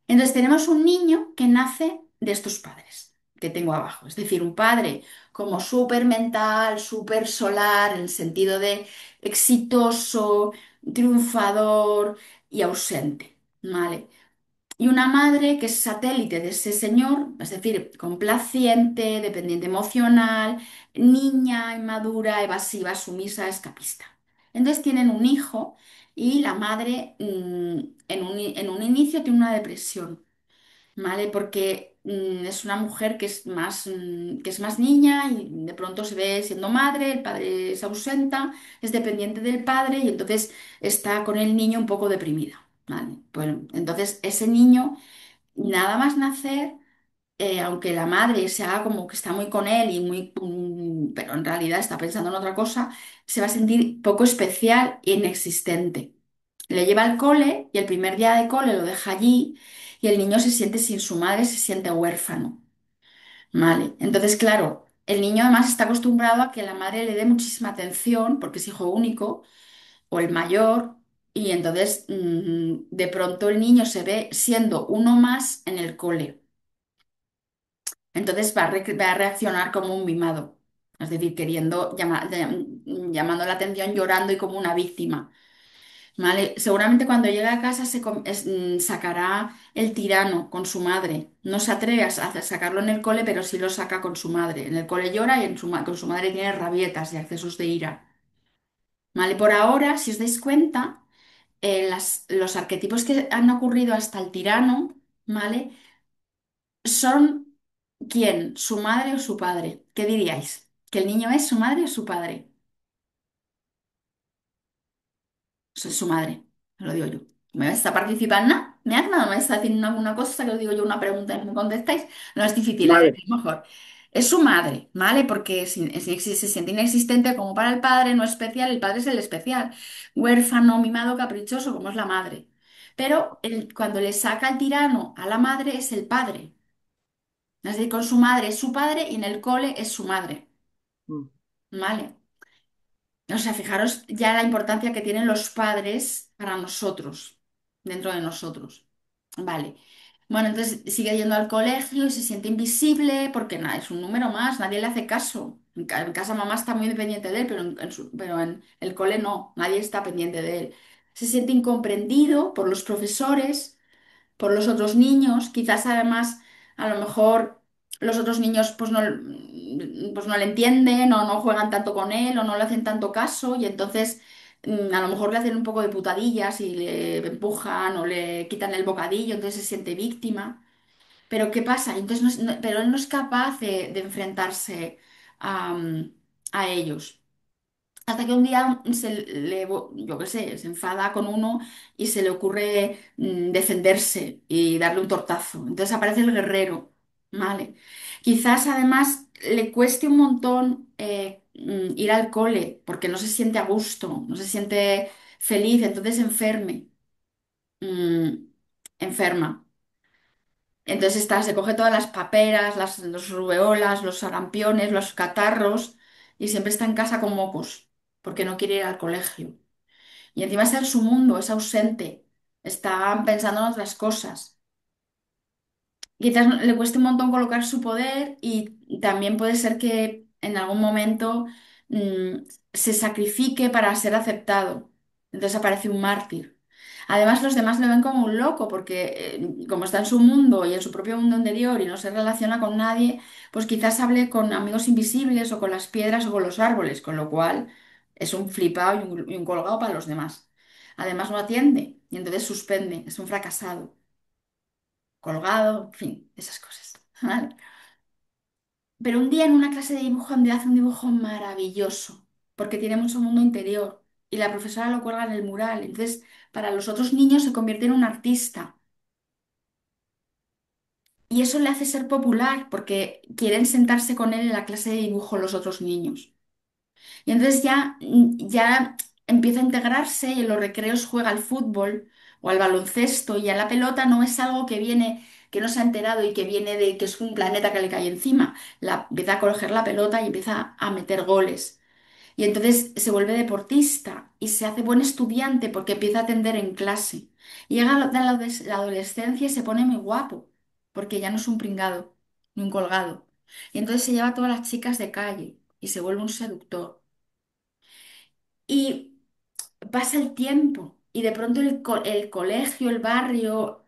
Entonces, tenemos un niño que nace de estos padres que tengo abajo, es decir, un padre como súper mental, súper solar, en el sentido de exitoso, triunfador y ausente, ¿vale? y una madre que es satélite de ese señor, es decir, complaciente, dependiente emocional, niña, inmadura, evasiva, sumisa, escapista. Entonces tienen un hijo y la madre en un inicio tiene una depresión. ¿Vale? Porque es una mujer que es más niña y de pronto se ve siendo madre, el padre se ausenta, es dependiente del padre y entonces está con el niño un poco deprimida, ¿vale? Pues entonces ese niño, nada más nacer, aunque la madre se haga como que está muy con él y muy, pero en realidad está pensando en otra cosa, se va a sentir poco especial e inexistente. Le lleva al cole y el primer día de cole lo deja allí y el niño se siente sin su madre, se siente huérfano, ¿vale? Entonces, claro, el niño además está acostumbrado a que la madre le dé muchísima atención porque es hijo único o el mayor y entonces de pronto el niño se ve siendo uno más en el cole. Entonces va a reaccionar como un mimado, es decir, llamando la atención, llorando y como una víctima. ¿Vale? Seguramente cuando llegue a casa sacará el tirano con su madre. No se atreve a sacarlo en el cole, pero sí lo saca con su madre. En el cole llora y con su madre tiene rabietas y accesos de ira. ¿Vale? Por ahora, si os dais cuenta, los arquetipos que han ocurrido hasta el tirano, ¿vale? Son ¿quién? ¿Su madre o su padre? ¿Qué diríais? ¿Que el niño es su madre o su padre? Soy su madre, lo digo yo. ¿Me está participando? ¿No me está haciendo alguna cosa que os digo yo una pregunta y no me contestáis? No es difícil, Madre, es mejor. Es su madre, ¿vale? Porque si se siente inexistente como para el padre, no especial, el padre es el especial. Huérfano, mimado, caprichoso, como es la madre. Pero cuando le saca el tirano a la madre es el padre. Es decir, con su madre es su padre y en el cole es su madre, mm, ¿vale? O sea, fijaros ya la importancia que tienen los padres para nosotros, dentro de nosotros. Vale. Bueno, entonces sigue yendo al colegio y se siente invisible porque nada, es un número más, nadie le hace caso. En casa mamá está muy dependiente de él, pero en el cole no, nadie está pendiente de él. Se siente incomprendido por los profesores, por los otros niños. Quizás además, a lo mejor los otros niños pues no le entienden o no juegan tanto con él o no le hacen tanto caso y entonces a lo mejor le hacen un poco de putadillas y le empujan o le quitan el bocadillo, entonces se siente víctima. Pero ¿qué pasa? Entonces pero él no es capaz de enfrentarse a, a ellos. Hasta que un día yo qué sé, se enfada con uno y se le ocurre defenderse y darle un tortazo. Entonces aparece el guerrero, ¿vale? Quizás además le cueste un montón ir al cole porque no se siente a gusto, no se siente feliz, entonces mm, enferma. Entonces se coge todas las paperas, los rubeolas, los sarampiones, los catarros y siempre está en casa con mocos porque no quiere ir al colegio. Y encima está en su mundo, es ausente, está pensando en otras cosas. Quizás le cueste un montón colocar su poder y también puede ser que en algún momento mm, se sacrifique para ser aceptado. Entonces aparece un mártir. Además, los demás lo ven como un loco porque como está en su mundo y en su propio mundo interior y no se relaciona con nadie, pues quizás hable con amigos invisibles o con las piedras o con los árboles, con lo cual es un flipado y un colgado para los demás. Además, no atiende y entonces suspende, es un fracasado colgado, en fin, esas cosas. ¿Vale? Pero un día en una clase de dibujo donde hace un dibujo maravilloso, porque tiene mucho mundo interior, y la profesora lo cuelga en el mural. Entonces, para los otros niños se convierte en un artista. Y eso le hace ser popular, porque quieren sentarse con él en la clase de dibujo los otros niños. Y entonces ya empieza a integrarse y en los recreos juega al fútbol o al baloncesto y ya la pelota no es algo que viene, que no se ha enterado y que viene de que es un planeta que le cae encima. Empieza a coger la pelota y empieza a meter goles. Y entonces se vuelve deportista y se hace buen estudiante porque empieza a atender en clase. Y llega la adolescencia y se pone muy guapo porque ya no es un pringado ni un colgado. Y entonces se lleva a todas las chicas de calle y se vuelve un seductor. Y pasa el tiempo y de pronto el colegio, el barrio,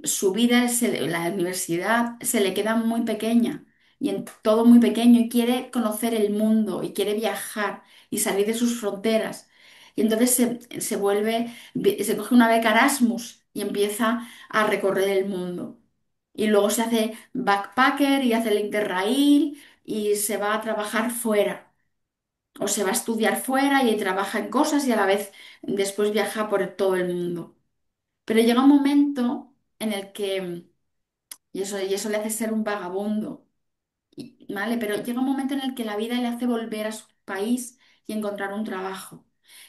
su vida, la universidad, se le queda muy pequeña y en todo muy pequeño y quiere conocer el mundo y quiere viajar y salir de sus fronteras. Y entonces se vuelve, se coge una beca Erasmus y empieza a recorrer el mundo. Y luego se hace backpacker y hace el Interrail y se va a trabajar fuera o se va a estudiar fuera y trabaja en cosas y a la vez después viaja por todo el mundo. Pero llega un momento en el que, y eso le hace ser un vagabundo, ¿vale? Pero llega un momento en el que la vida le hace volver a su país y encontrar un trabajo.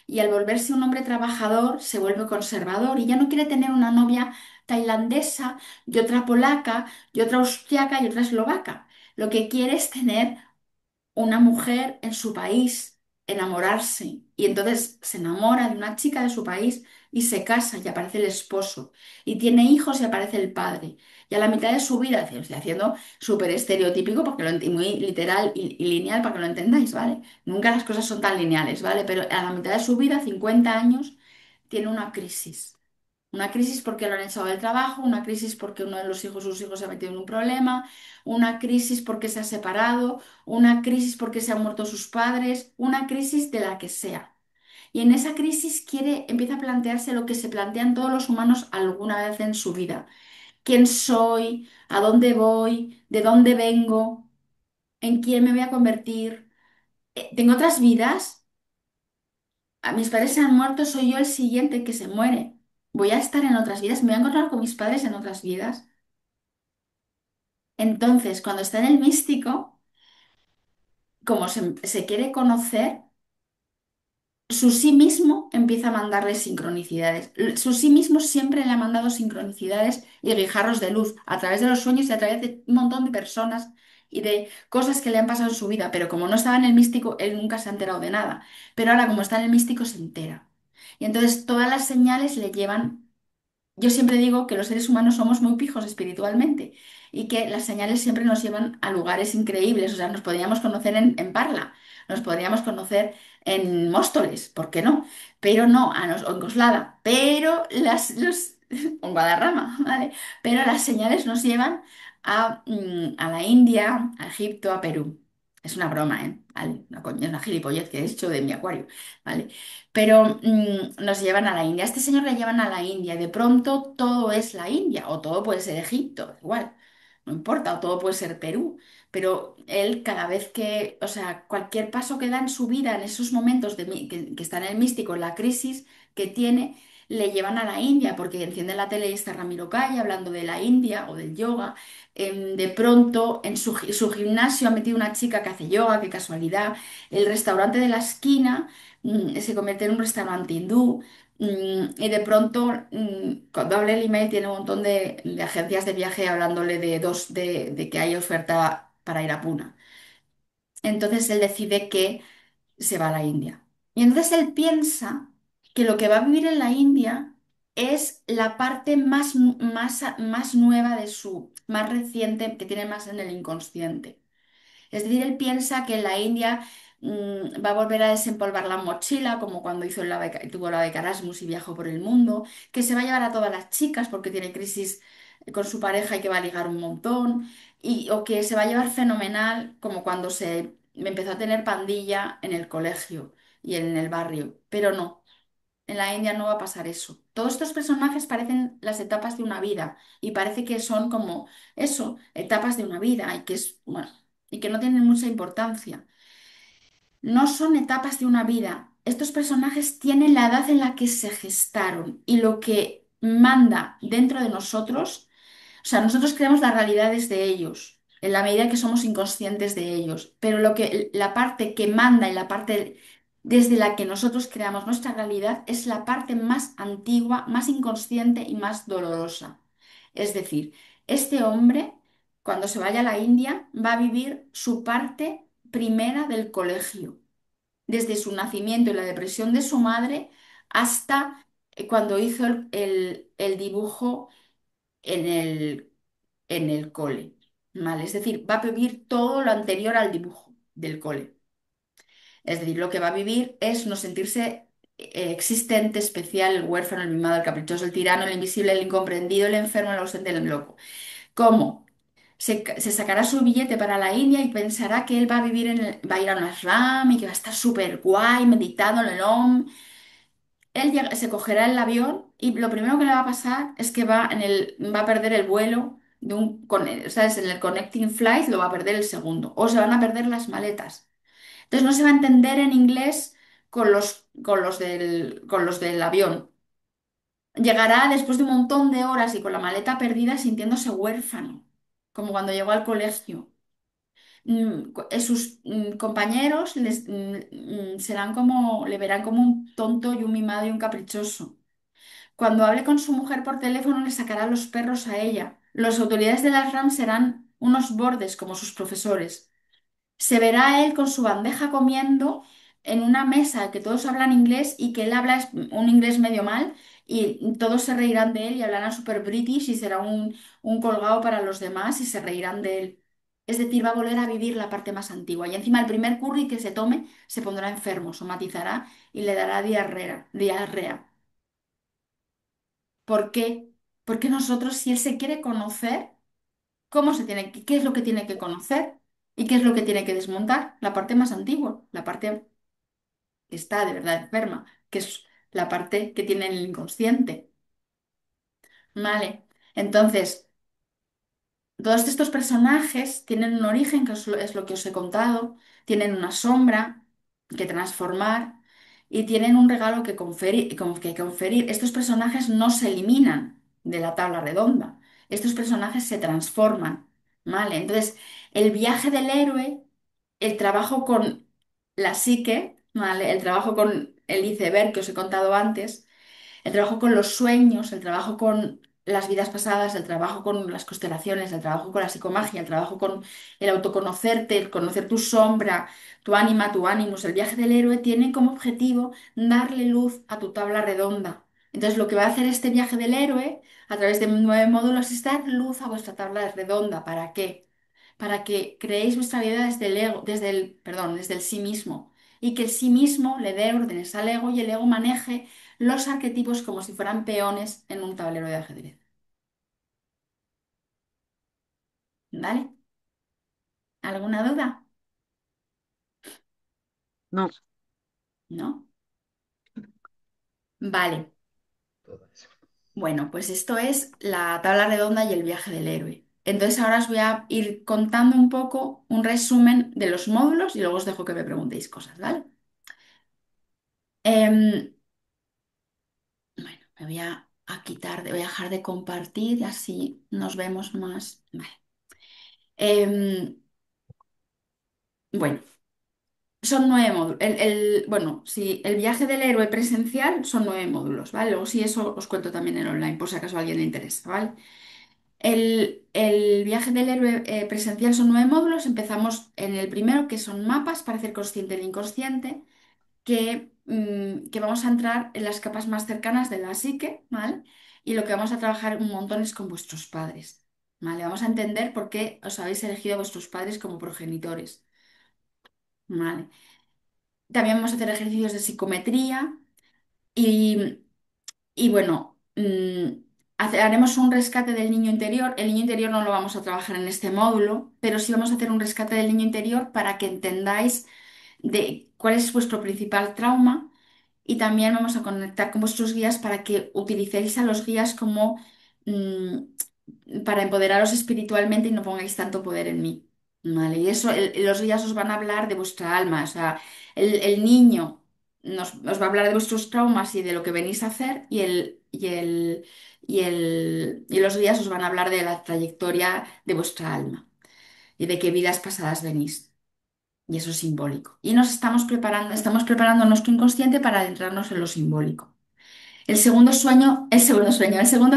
Y al volverse un hombre trabajador, se vuelve conservador y ya no quiere tener una novia tailandesa y otra polaca y otra austriaca y otra eslovaca. Lo que quiere es tener una mujer en su país, enamorarse. Y entonces se enamora de una chica de su país y se casa y aparece el esposo. Y tiene hijos y aparece el padre. Y a la mitad de su vida, estoy haciendo súper estereotípico porque y muy literal y lineal para que lo entendáis, ¿vale? Nunca las cosas son tan lineales, ¿vale? Pero a la mitad de su vida, 50 años, tiene una crisis. Una crisis porque lo han echado del trabajo, una crisis porque uno de los hijos, sus hijos, se ha metido en un problema, una crisis porque se ha separado, una crisis porque se han muerto sus padres, una crisis de la que sea. Y en esa crisis empieza a plantearse lo que se plantean todos los humanos alguna vez en su vida. ¿Quién soy? ¿A dónde voy? ¿De dónde vengo? ¿En quién me voy a convertir? ¿Tengo otras vidas? A mis padres se han muerto, soy yo el siguiente que se muere. Voy a estar en otras vidas, me voy a encontrar con mis padres en otras vidas. Entonces, cuando está en el místico, como se quiere conocer, su sí mismo empieza a mandarle sincronicidades. Su sí mismo siempre le ha mandado sincronicidades y guijarros de luz a través de los sueños y a través de un montón de personas y de cosas que le han pasado en su vida. Pero como no estaba en el místico, él nunca se ha enterado de nada. Pero ahora, como está en el místico, se entera. Y entonces todas las señales le llevan. Yo siempre digo que los seres humanos somos muy pijos espiritualmente y que las señales siempre nos llevan a lugares increíbles. O sea, nos podríamos conocer en Parla, nos podríamos conocer en Móstoles, ¿por qué no? Pero no, o en Coslada, pero o en Guadarrama, ¿vale? Pero las señales nos llevan a la India, a Egipto, a Perú. Es una broma, ¿eh? ¿Vale? No, coño, es una gilipollez que he hecho de mi acuario, ¿vale? Pero nos llevan a la India. A este señor le llevan a la India y de pronto todo es la India o todo puede ser Egipto, da igual, no importa, o todo puede ser Perú. Pero él cada vez que, o sea, cualquier paso que da en su vida, en esos momentos que está en el místico, en la crisis que tiene, le llevan a la India porque enciende la tele y está Ramiro Calle hablando de la India o del yoga. De pronto en su gimnasio ha metido una chica que hace yoga, qué casualidad. El restaurante de la esquina se convierte en un restaurante hindú y de pronto cuando abre el email tiene un montón de agencias de viaje hablándole de que hay oferta para ir a Puna. Entonces él decide que se va a la India. Y entonces él piensa que lo que va a vivir en la India es la parte más nueva de más reciente, que tiene más en el inconsciente. Es decir, él piensa que en la India va a volver a desempolvar la mochila, como cuando tuvo la beca Erasmus y viajó por el mundo, que se va a llevar a todas las chicas porque tiene crisis con su pareja y que va a ligar un montón, o que se va a llevar fenomenal, como cuando se empezó a tener pandilla en el colegio y en el barrio. Pero no, en la India no va a pasar eso. Todos estos personajes parecen las etapas de una vida y parece que son como eso, etapas de una vida y que bueno, y que no tienen mucha importancia. No son etapas de una vida. Estos personajes tienen la edad en la que se gestaron y lo que manda dentro de nosotros, o sea, nosotros creamos las realidades de ellos en la medida que somos inconscientes de ellos, pero la parte que manda y la parte desde la que nosotros creamos nuestra realidad es la parte más antigua, más inconsciente y más dolorosa. Es decir, este hombre, cuando se vaya a la India, va a vivir su parte primera del colegio, desde su nacimiento y la depresión de su madre hasta cuando hizo el dibujo en el cole. ¿Vale? Es decir, va a vivir todo lo anterior al dibujo del cole. Es decir, lo que va a vivir es no sentirse existente, especial, el huérfano, el mimado, el caprichoso, el tirano, el invisible, el incomprendido, el enfermo, el ausente, el loco. ¿Cómo? Se sacará su billete para la India y pensará que él va a vivir va a ir a un ashram y que va a estar súper guay, meditando en el OM. Se cogerá el avión y lo primero que le va a pasar es que va a perder el vuelo ¿sabes? En el connecting flight lo va a perder el segundo. O se van a perder las maletas. Entonces no se va a entender en inglés con los del avión. Llegará después de un montón de horas y con la maleta perdida sintiéndose huérfano, como cuando llegó al colegio. Sus compañeros le verán como un tonto y un mimado y un caprichoso. Cuando hable con su mujer por teléfono, le sacará los perros a ella. Las autoridades de las RAM serán unos bordes como sus profesores. Se verá a él con su bandeja comiendo en una mesa que todos hablan inglés y que él habla un inglés medio mal y todos se reirán de él y hablarán super british y será un colgado para los demás y se reirán de él. Es decir, va a volver a vivir la parte más antigua. Y encima el primer curry que se tome se pondrá enfermo, somatizará y le dará diarrea. Diarrea. ¿Por qué? Porque nosotros, si él se quiere conocer, ¿qué es lo que tiene que conocer? ¿Y qué es lo que tiene que desmontar? La parte más antigua, la parte que está de verdad enferma, que es la parte que tiene el inconsciente. ¿Vale? Entonces, todos estos personajes tienen un origen, que es lo que os he contado, tienen una sombra que transformar y tienen un regalo que conferir. Estos personajes no se eliminan de la tabla redonda, estos personajes se transforman, ¿vale? Entonces, el viaje del héroe, el trabajo con la psique, ¿vale? El trabajo con el iceberg que os he contado antes, el trabajo con los sueños, el trabajo con las vidas pasadas, el trabajo con las constelaciones, el trabajo con la psicomagia, el trabajo con el autoconocerte, el conocer tu sombra, tu ánima, tu ánimos. El viaje del héroe tiene como objetivo darle luz a tu tabla redonda. Entonces, lo que va a hacer este viaje del héroe a través de 9 módulos es dar luz a vuestra tabla redonda. ¿Para qué? Para que creéis vuestra vida desde el ego, desde el sí mismo y que el sí mismo le dé órdenes al ego y el ego maneje los arquetipos como si fueran peones en un tablero de ajedrez. ¿Vale? ¿Alguna duda? No, ¿No? Vale. Todo eso. Bueno, pues esto es la tabla redonda y el viaje del héroe. Entonces ahora os voy a ir contando un poco un resumen de los módulos y luego os dejo que me preguntéis cosas, ¿vale? Em, bueno, me voy a dejar de compartir y así nos vemos más. Vale. Em, bueno. Son 9 módulos. Bueno, sí, el viaje del héroe presencial son 9 módulos, ¿vale? Luego sí, eso os cuento también en online, por si acaso a alguien le interesa, ¿vale? El viaje del héroe presencial son 9 módulos. Empezamos en el primero, que son mapas para hacer consciente el inconsciente, que vamos a entrar en las capas más cercanas de la psique, ¿vale? Y lo que vamos a trabajar un montón es con vuestros padres, ¿vale? Vamos a entender por qué os habéis elegido a vuestros padres como progenitores, ¿vale? También vamos a hacer ejercicios de psicometría y, y bueno, haremos un rescate del niño interior. El niño interior no lo vamos a trabajar en este módulo, pero sí vamos a hacer un rescate del niño interior para que entendáis de cuál es vuestro principal trauma y también vamos a conectar con vuestros guías para que utilicéis a los guías como para empoderaros espiritualmente y no pongáis tanto poder en mí. ¿Vale? Y eso, los guías os van a hablar de vuestra alma, o sea, el niño os va a hablar de vuestros traumas y de lo que venís a hacer y los guías os van a hablar de la trayectoria de vuestra alma y de qué vidas pasadas venís. Y eso es simbólico. Y estamos preparando nuestro inconsciente para adentrarnos en lo simbólico. El segundo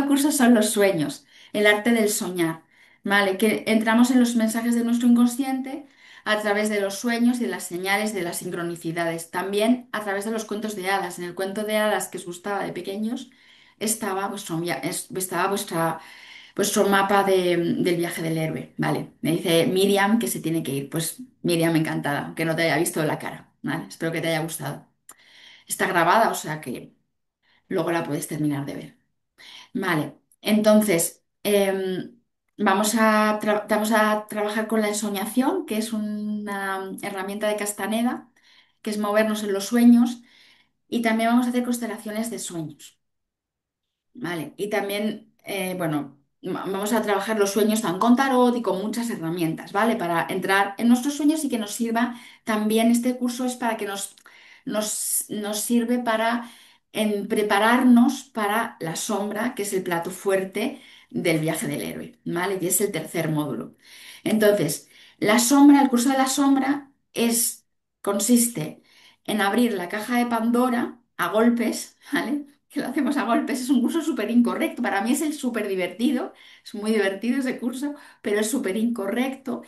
curso son los sueños, el arte del soñar, ¿vale? Que entramos en los mensajes de nuestro inconsciente a través de los sueños y de las señales de las sincronicidades. También a través de los cuentos de hadas. En el cuento de hadas que os gustaba de pequeños estaba vuestro mapa del viaje del héroe, ¿vale? Me dice Miriam que se tiene que ir. Pues Miriam encantada, aunque no te haya visto la cara, ¿vale? Espero que te haya gustado. está grabada, o sea que luego la puedes terminar de ver. Vale, entonces vamos a trabajar con la ensoñación, que es una herramienta de Castaneda, que es movernos en los sueños, y también vamos a hacer constelaciones de sueños. Vale, y también, bueno, vamos a trabajar los sueños tan con tarot y con muchas herramientas, ¿vale? Para entrar en nuestros sueños y que nos sirva también, este curso es para que nos sirve para prepararnos para la sombra, que es el plato fuerte del viaje del héroe, ¿vale? Y es el tercer módulo. Entonces, la sombra, el curso de la sombra consiste en abrir la caja de Pandora a golpes, ¿vale? Que lo hacemos a golpes, es un curso súper incorrecto. Para mí es el súper divertido, es muy divertido ese curso, pero es súper incorrecto.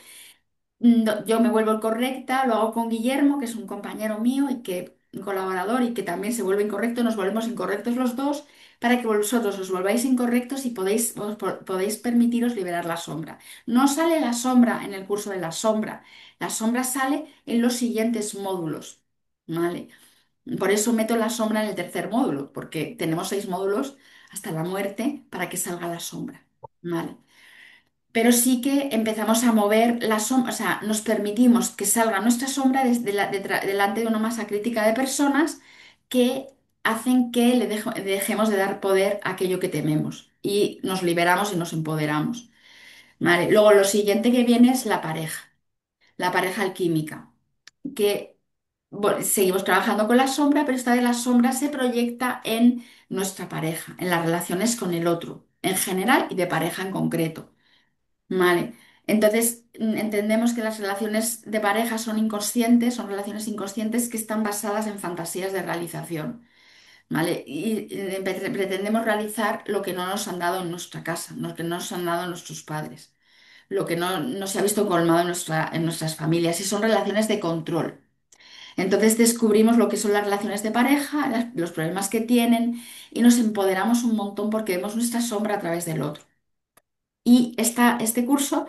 Yo me vuelvo correcta, lo hago con Guillermo, que es un compañero mío y que un colaborador y que también se vuelve incorrecto, nos volvemos incorrectos los dos para que vosotros os volváis incorrectos y podéis permitiros liberar la sombra. No sale la sombra en el curso de la sombra sale en los siguientes módulos, ¿vale? Por eso meto la sombra en el tercer módulo, porque tenemos 6 módulos hasta la muerte para que salga la sombra, ¿vale? Pero sí que empezamos a mover la sombra, o sea, nos permitimos que salga nuestra sombra delante de una masa crítica de personas que hacen que dejemos de dar poder a aquello que tememos y nos liberamos y nos empoderamos, ¿vale? Luego lo siguiente que viene es la pareja alquímica, que seguimos trabajando con la sombra, pero esta vez la sombra se proyecta en nuestra pareja, en las relaciones con el otro, en general y de pareja en concreto. Vale. Entonces, entendemos que las relaciones de pareja son inconscientes, son relaciones inconscientes que están basadas en fantasías de realización, ¿vale? Y pretendemos realizar lo que no nos han dado en nuestra casa, lo que no nos han dado nuestros padres, lo que no se ha visto colmado en nuestras familias, y son relaciones de control. Entonces descubrimos lo que son las relaciones de pareja, los problemas que tienen, y nos empoderamos un montón porque vemos nuestra sombra a través del otro. Y este curso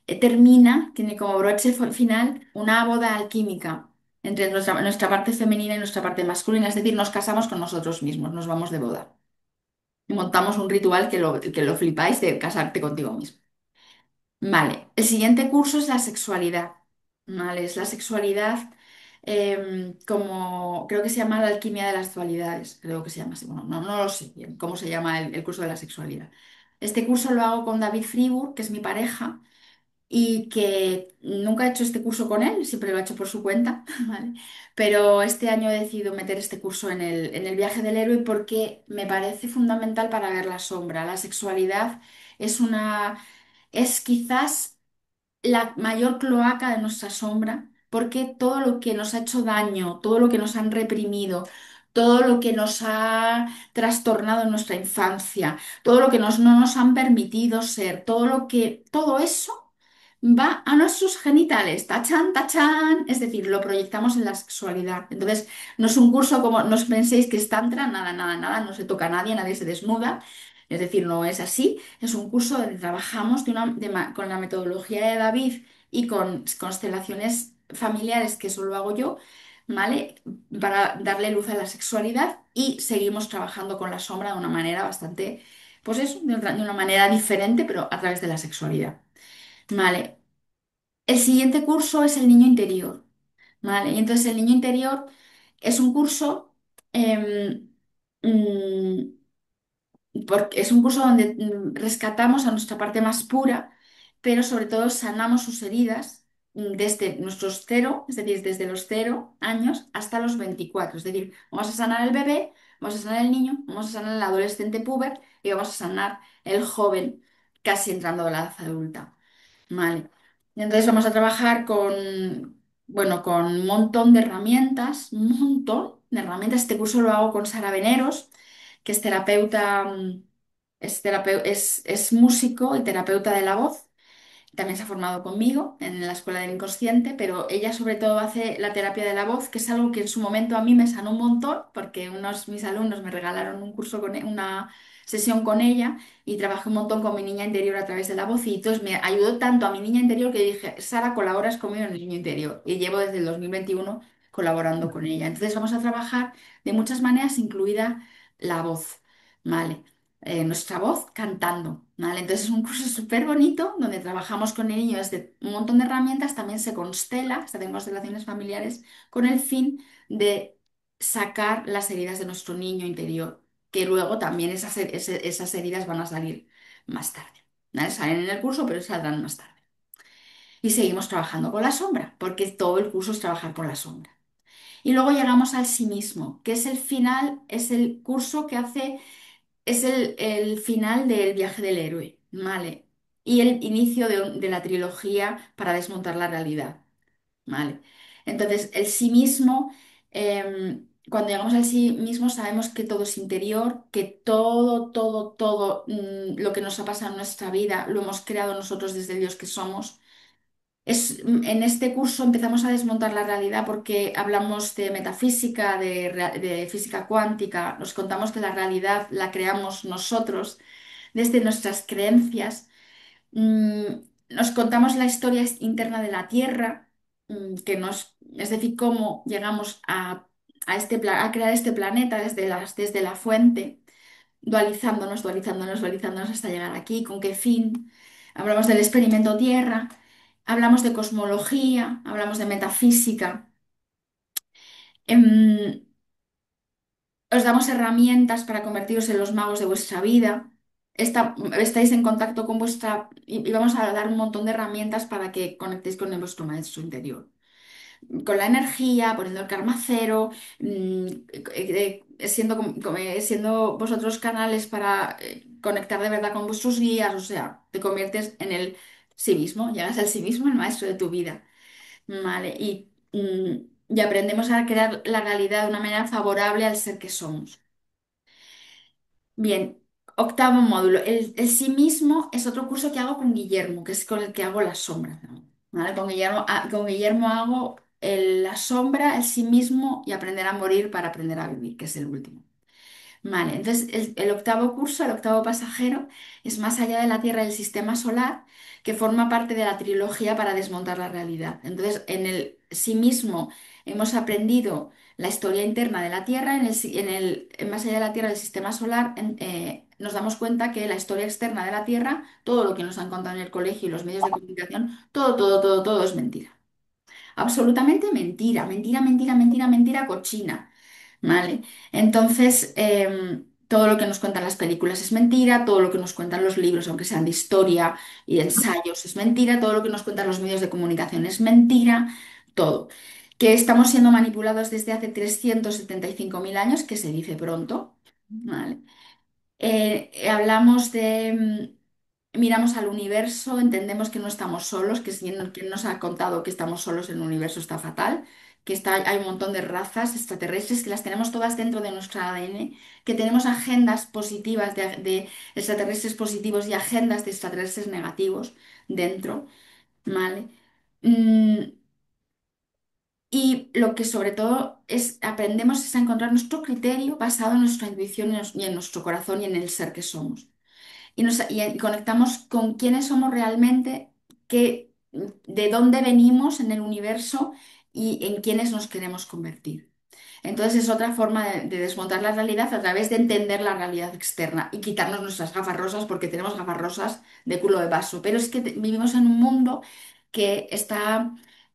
tiene como broche final una boda alquímica entre nuestra parte femenina y nuestra parte masculina, es decir, nos casamos con nosotros mismos, nos vamos de boda y montamos un ritual que lo flipáis de casarte contigo mismo. Vale, el siguiente curso es la sexualidad, ¿vale? Es la sexualidad como, creo que se llama la alquimia de las dualidades, creo que se llama así, bueno, no lo sé bien cómo se llama el curso de la sexualidad. Este curso lo hago con David Friburg, que es mi pareja y que nunca he hecho este curso con él, siempre lo he hecho por su cuenta, ¿vale? Pero este año he decidido meter este curso en el viaje del héroe porque me parece fundamental para ver la sombra. La sexualidad es quizás la mayor cloaca de nuestra sombra, porque todo lo que nos ha hecho daño, todo lo que nos han reprimido, todo lo que nos ha trastornado en nuestra infancia, todo lo que no nos han permitido ser, todo eso va a nuestros genitales, tachán, tachán, es decir, lo proyectamos en la sexualidad. Entonces, no es un curso como, no os penséis que es tantra, nada, nada, nada, no se toca a nadie, nadie se desnuda, es decir, no es así. Es un curso donde trabajamos con la metodología de David y con constelaciones familiares, que eso lo hago yo, ¿vale? Para darle luz a la sexualidad y seguimos trabajando con la sombra de una manera bastante, pues eso, de una manera diferente, pero a través de la sexualidad. Vale, el siguiente curso es el niño interior, ¿vale? Y entonces el niño interior es un curso, em, mm, porque es un curso donde rescatamos a nuestra parte más pura, pero sobre todo sanamos sus heridas desde nuestros 0, es decir, desde los 0 años hasta los 24. Es decir, vamos a sanar al bebé, vamos a sanar al niño, vamos a sanar al adolescente puber y vamos a sanar el joven casi entrando a la edad adulta. Vale. Y entonces vamos a trabajar bueno, con un montón de herramientas, un montón de herramientas. Este curso lo hago con Sara Veneros, que es terapeuta, es músico y terapeuta de la voz. También se ha formado conmigo en la Escuela del Inconsciente, pero ella sobre todo hace la terapia de la voz, que es algo que en su momento a mí me sanó un montón, porque mis alumnos me regalaron un curso una sesión con ella y trabajé un montón con mi niña interior a través de la voz y entonces me ayudó tanto a mi niña interior que dije, Sara, colaboras conmigo en el niño interior y llevo desde el 2021 colaborando con ella. Entonces vamos a trabajar de muchas maneras, incluida la voz, ¿vale? Nuestra voz cantando, ¿vale? Entonces es un curso súper bonito donde trabajamos con el niño desde un montón de herramientas, también se constela, se hacen constelaciones familiares con el fin de sacar las heridas de nuestro niño interior, que luego también esas heridas van a salir más tarde, ¿vale? Salen en el curso, pero saldrán más tarde. Y seguimos trabajando con la sombra, porque todo el curso es trabajar con la sombra. Y luego llegamos al sí mismo, que es el final, es el curso que hace, es el final del viaje del héroe, ¿vale? Y el inicio de la trilogía para desmontar la realidad, ¿vale? Entonces, el sí mismo, cuando llegamos al sí mismo, sabemos que todo es interior, que todo lo que nos ha pasado en nuestra vida lo hemos creado nosotros desde el Dios que somos. En este curso empezamos a desmontar la realidad porque hablamos de metafísica, de física cuántica, nos contamos que la realidad la creamos nosotros desde nuestras creencias. Mm, Nos contamos la historia interna de la Tierra, es decir, cómo llegamos a crear este planeta desde la fuente, dualizándonos hasta llegar aquí, con qué fin. Hablamos del experimento Tierra, hablamos de cosmología, hablamos de metafísica. Em, Os damos herramientas para convertiros en los magos de vuestra vida. Estáis en contacto con y vamos a dar un montón de herramientas para que conectéis con vuestro maestro interior. Con la energía, poniendo el karma cero, siendo vosotros canales para conectar de verdad con vuestros guías, o sea, te conviertes en el sí mismo, llegas al sí mismo, el maestro de tu vida, ¿vale? Y aprendemos a crear la realidad de una manera favorable al ser que somos. Bien, octavo módulo. El sí mismo es otro curso que hago con Guillermo, que es con el que hago la sombra, ¿no? ¿Vale? Con Guillermo hago la sombra, el sí mismo y aprender a morir para aprender a vivir, que es el último. Vale, entonces el octavo curso, el octavo pasajero, es más allá de la Tierra del sistema solar, que forma parte de la trilogía para desmontar la realidad. Entonces, en el sí mismo hemos aprendido la historia interna de la Tierra, en más allá de la Tierra del sistema solar, nos damos cuenta que la historia externa de la Tierra, todo lo que nos han contado en el colegio y los medios de comunicación, todo es mentira. Absolutamente mentira, mentira, mentira, mentira, mentira cochina. ¿Vale? Entonces, todo lo que nos cuentan las películas es mentira, todo lo que nos cuentan los libros, aunque sean de historia y de ensayos, es mentira, todo lo que nos cuentan los medios de comunicación es mentira, todo. Que estamos siendo manipulados desde hace 375.000 años, que se dice pronto, ¿vale? Hablamos miramos al universo, entendemos que no estamos solos, que si quien nos ha contado que estamos solos en el universo está fatal, hay un montón de razas extraterrestres que las tenemos todas dentro de nuestro ADN, que tenemos agendas positivas de extraterrestres positivos y agendas de extraterrestres negativos dentro, ¿vale? Mm, y lo que sobre todo aprendemos es a encontrar nuestro criterio basado en nuestra intuición y en nuestro corazón y en el ser que somos y conectamos con quiénes somos realmente, de dónde venimos en el universo y en quiénes nos queremos convertir. Entonces es otra forma de desmontar la realidad a través de entender la realidad externa y quitarnos nuestras gafas rosas porque tenemos gafas rosas de culo de vaso. Pero es que vivimos en un mundo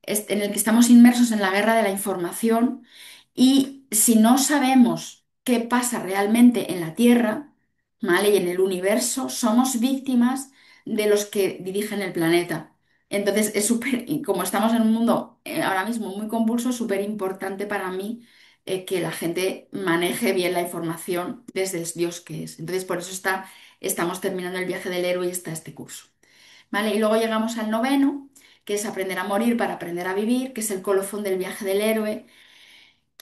en el que estamos inmersos en la guerra de la información y si no sabemos qué pasa realmente en la Tierra, ¿vale? Y en el universo, somos víctimas de los que dirigen el planeta. Entonces es súper, y como estamos en un mundo ahora mismo muy convulso, es súper importante para mí que la gente maneje bien la información desde el Dios que es. Entonces, por eso estamos terminando el viaje del héroe y está este curso. ¿Vale? Y luego llegamos al noveno, que es aprender a morir para aprender a vivir, que es el colofón del viaje del héroe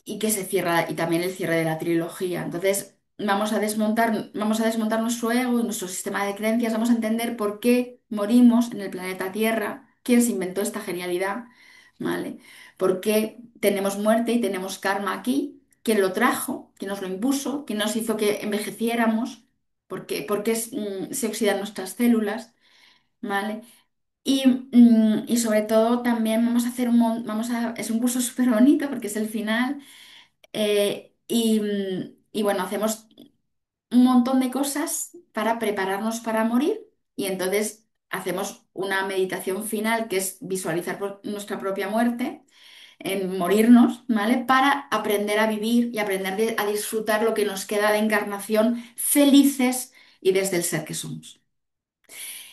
y que se cierra, y también el cierre de la trilogía. Entonces, vamos a desmontar nuestro ego y nuestro sistema de creencias, vamos a entender por qué morimos en el planeta Tierra, quién se inventó esta genialidad, ¿vale? ¿Por qué tenemos muerte y tenemos karma aquí? ¿Quién lo trajo? ¿Quién nos lo impuso? ¿Quién nos hizo que envejeciéramos? ¿Por qué se oxidan nuestras células? ¿Vale? Y sobre todo también vamos a hacer es un curso súper bonito porque es el final. Y bueno, hacemos un montón de cosas para prepararnos para morir y entonces hacemos una meditación final que es visualizar nuestra propia muerte, en morirnos, ¿vale? Para aprender a vivir y aprender a disfrutar lo que nos queda de encarnación felices y desde el ser que somos.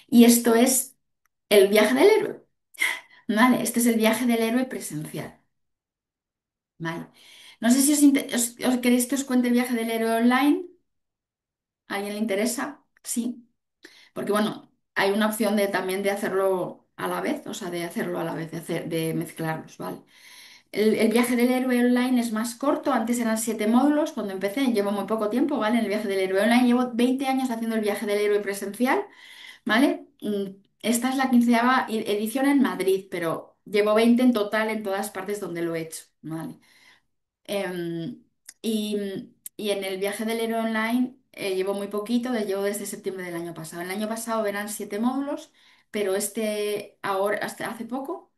Y esto es el viaje del héroe, ¿vale? Este es el viaje del héroe presencial, ¿vale? No sé si os queréis que os cuente el viaje del héroe online. ¿A alguien le interesa? Sí. Porque bueno, hay una opción de también de hacerlo a la vez, o sea, de hacerlo a la vez, de mezclarlos, ¿vale? El viaje del héroe online es más corto, antes eran 7 módulos cuando empecé, llevo muy poco tiempo, ¿vale? En el viaje del héroe online llevo 20 años haciendo el viaje del héroe presencial, ¿vale? Esta es la 15ª edición en Madrid, pero llevo 20 en total en todas partes donde lo he hecho, ¿vale? Em, y, y en el viaje del héroe online llevo muy poquito, llevo desde septiembre del año pasado. El año pasado eran 7 módulos, pero este ahora, hasta hace poco,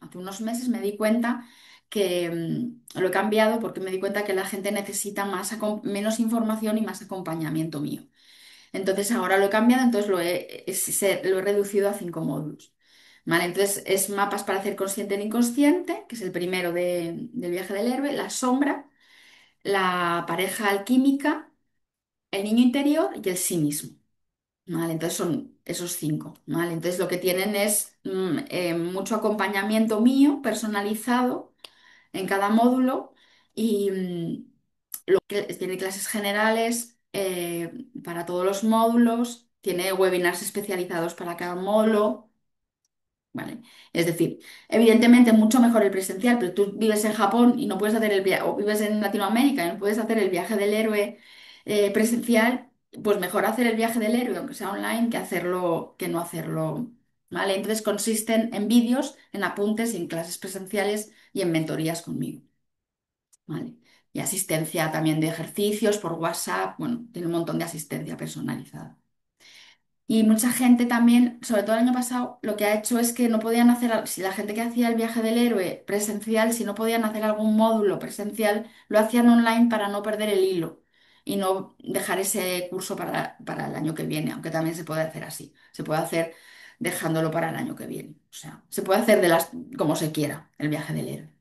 hace unos meses, me di cuenta que lo he cambiado porque me di cuenta que la gente necesita menos información y más acompañamiento mío. Entonces ahora lo he cambiado, entonces lo he reducido a 5 módulos. ¿Vale? Entonces es mapas para hacer consciente el inconsciente, que es el primero del viaje del héroe, la sombra, la pareja alquímica, el niño interior y el sí mismo. ¿Vale? Entonces son esos 5. ¿Vale? Entonces lo que tienen es mucho acompañamiento mío personalizado en cada módulo y tiene clases generales para todos los módulos, tiene webinars especializados para cada módulo, ¿vale? Es decir, evidentemente mucho mejor el presencial, pero tú vives en Japón y no puedes hacer el viaje, o vives en Latinoamérica y no puedes hacer el viaje del héroe presencial, pues mejor hacer el viaje del héroe, aunque sea online, que no hacerlo, ¿vale? Entonces consisten en vídeos, en apuntes, y en clases presenciales y en mentorías conmigo. ¿Vale? Y asistencia también de ejercicios por WhatsApp, bueno, tiene un montón de asistencia personalizada. Y mucha gente también, sobre todo el año pasado, lo que ha hecho es que no podían hacer, si la gente que hacía el viaje del héroe presencial, si no podían hacer algún módulo presencial, lo hacían online para no perder el hilo y no dejar ese curso para el año que viene, aunque también se puede hacer así, se puede hacer dejándolo para el año que viene. O sea, se puede hacer como se quiera el viaje del héroe.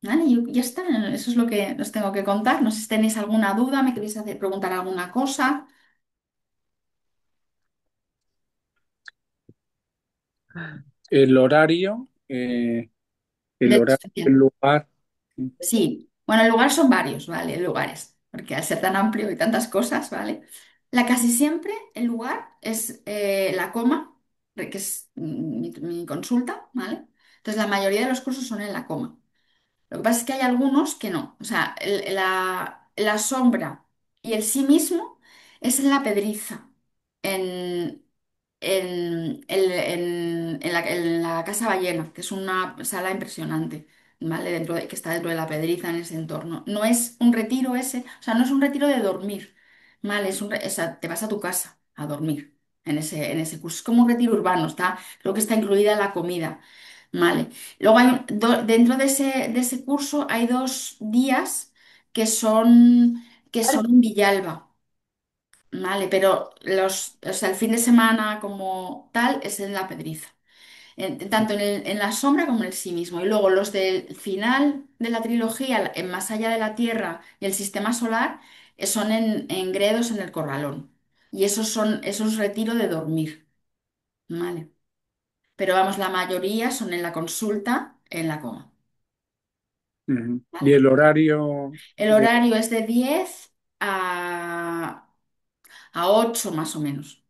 Vale, y ya está, eso es lo que os tengo que contar. No sé si tenéis alguna duda, me queréis preguntar alguna cosa. El horario, el lugar. Sí, bueno, el lugar son varios, ¿vale? Lugares, porque al ser tan amplio y tantas cosas, ¿vale? Casi siempre el lugar es la coma, que es mi consulta, ¿vale? Entonces la mayoría de los cursos son en la coma. Lo que pasa es que hay algunos que no. O sea, la sombra y el sí mismo es en la pedriza, en, en la Casa Ballena, que es una sala impresionante, ¿vale? Que está dentro de la pedriza, en ese entorno. No es un retiro ese, o sea, no es un retiro de dormir, ¿vale? O sea, te vas a tu casa a dormir en ese curso. Es como un retiro urbano, creo que está incluida la comida. Vale. Luego dentro de ese curso hay 2 días que son, que son en Villalba, ¿vale? Pero o sea, el fin de semana como tal es en la Pedriza, tanto en la sombra como en el sí mismo. Y luego los del final de la trilogía, en Más allá de la Tierra y el Sistema Solar, son en Gredos, en el Corralón. Y esos retiro de dormir, ¿vale? Pero vamos, la mayoría son en la consulta, en la coma. Ujú. Y ¿Vale? el horario El de, horario es de 10 a 8 más o menos.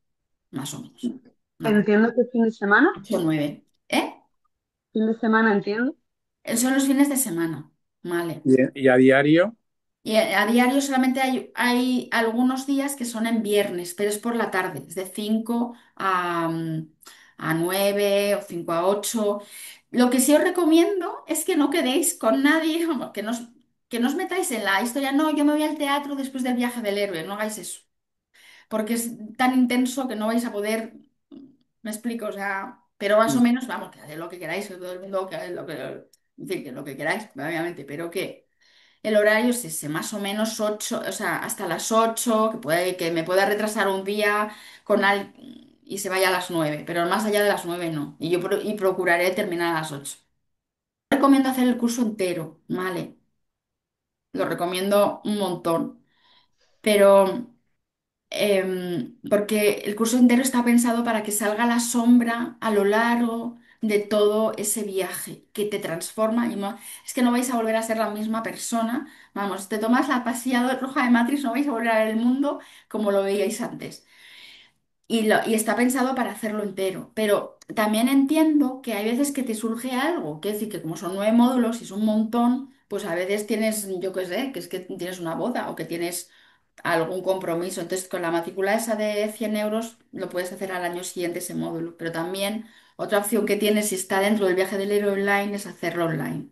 Más o menos. ¿Vale? Entiendo que fin de semana, 8 o 9. ¿Eh? fin de semana entiendo. Son los fines de semana. ¿Vale? y a diario. Y a diario solamente hay algunos días que son en viernes, pero es por la tarde, es de 5 a 9 o 5 a 8. Lo que sí os recomiendo es que no quedéis con nadie, vamos, que no os metáis en la historia, no, yo me voy al teatro después del viaje del héroe, no hagáis eso, porque es tan intenso que no vais a poder, me explico, o sea. Pero más o mm, menos, vamos, que haced lo que queráis, que todo el mundo que haga lo que, en fin, que lo que queráis, obviamente, pero que el horario es ese, más o menos 8, o sea, hasta las 8 que puede, que me pueda retrasar un día con y se vaya a las 9, pero más allá de las 9 no. Y yo y procuraré terminar a las 8. Recomiendo hacer el curso entero, ¿vale? Lo recomiendo un montón, pero porque el curso entero está pensado para que salga la sombra a lo largo de todo ese viaje que te transforma y es que no vais a volver a ser la misma persona. Vamos, te tomas la pastilla roja de Matrix, no vais a volver a ver el mundo como lo veíais antes. Y está pensado para hacerlo entero. Pero también entiendo que hay veces que te surge algo. Que es decir, que como son 9 módulos y es un montón, pues a veces tienes, yo qué sé, que es que tienes una boda o que tienes algún compromiso. Entonces, con la matrícula esa de 100 euros lo puedes hacer al año siguiente ese módulo. Pero también otra opción que tienes si está dentro del viaje del héroe online es hacerlo online.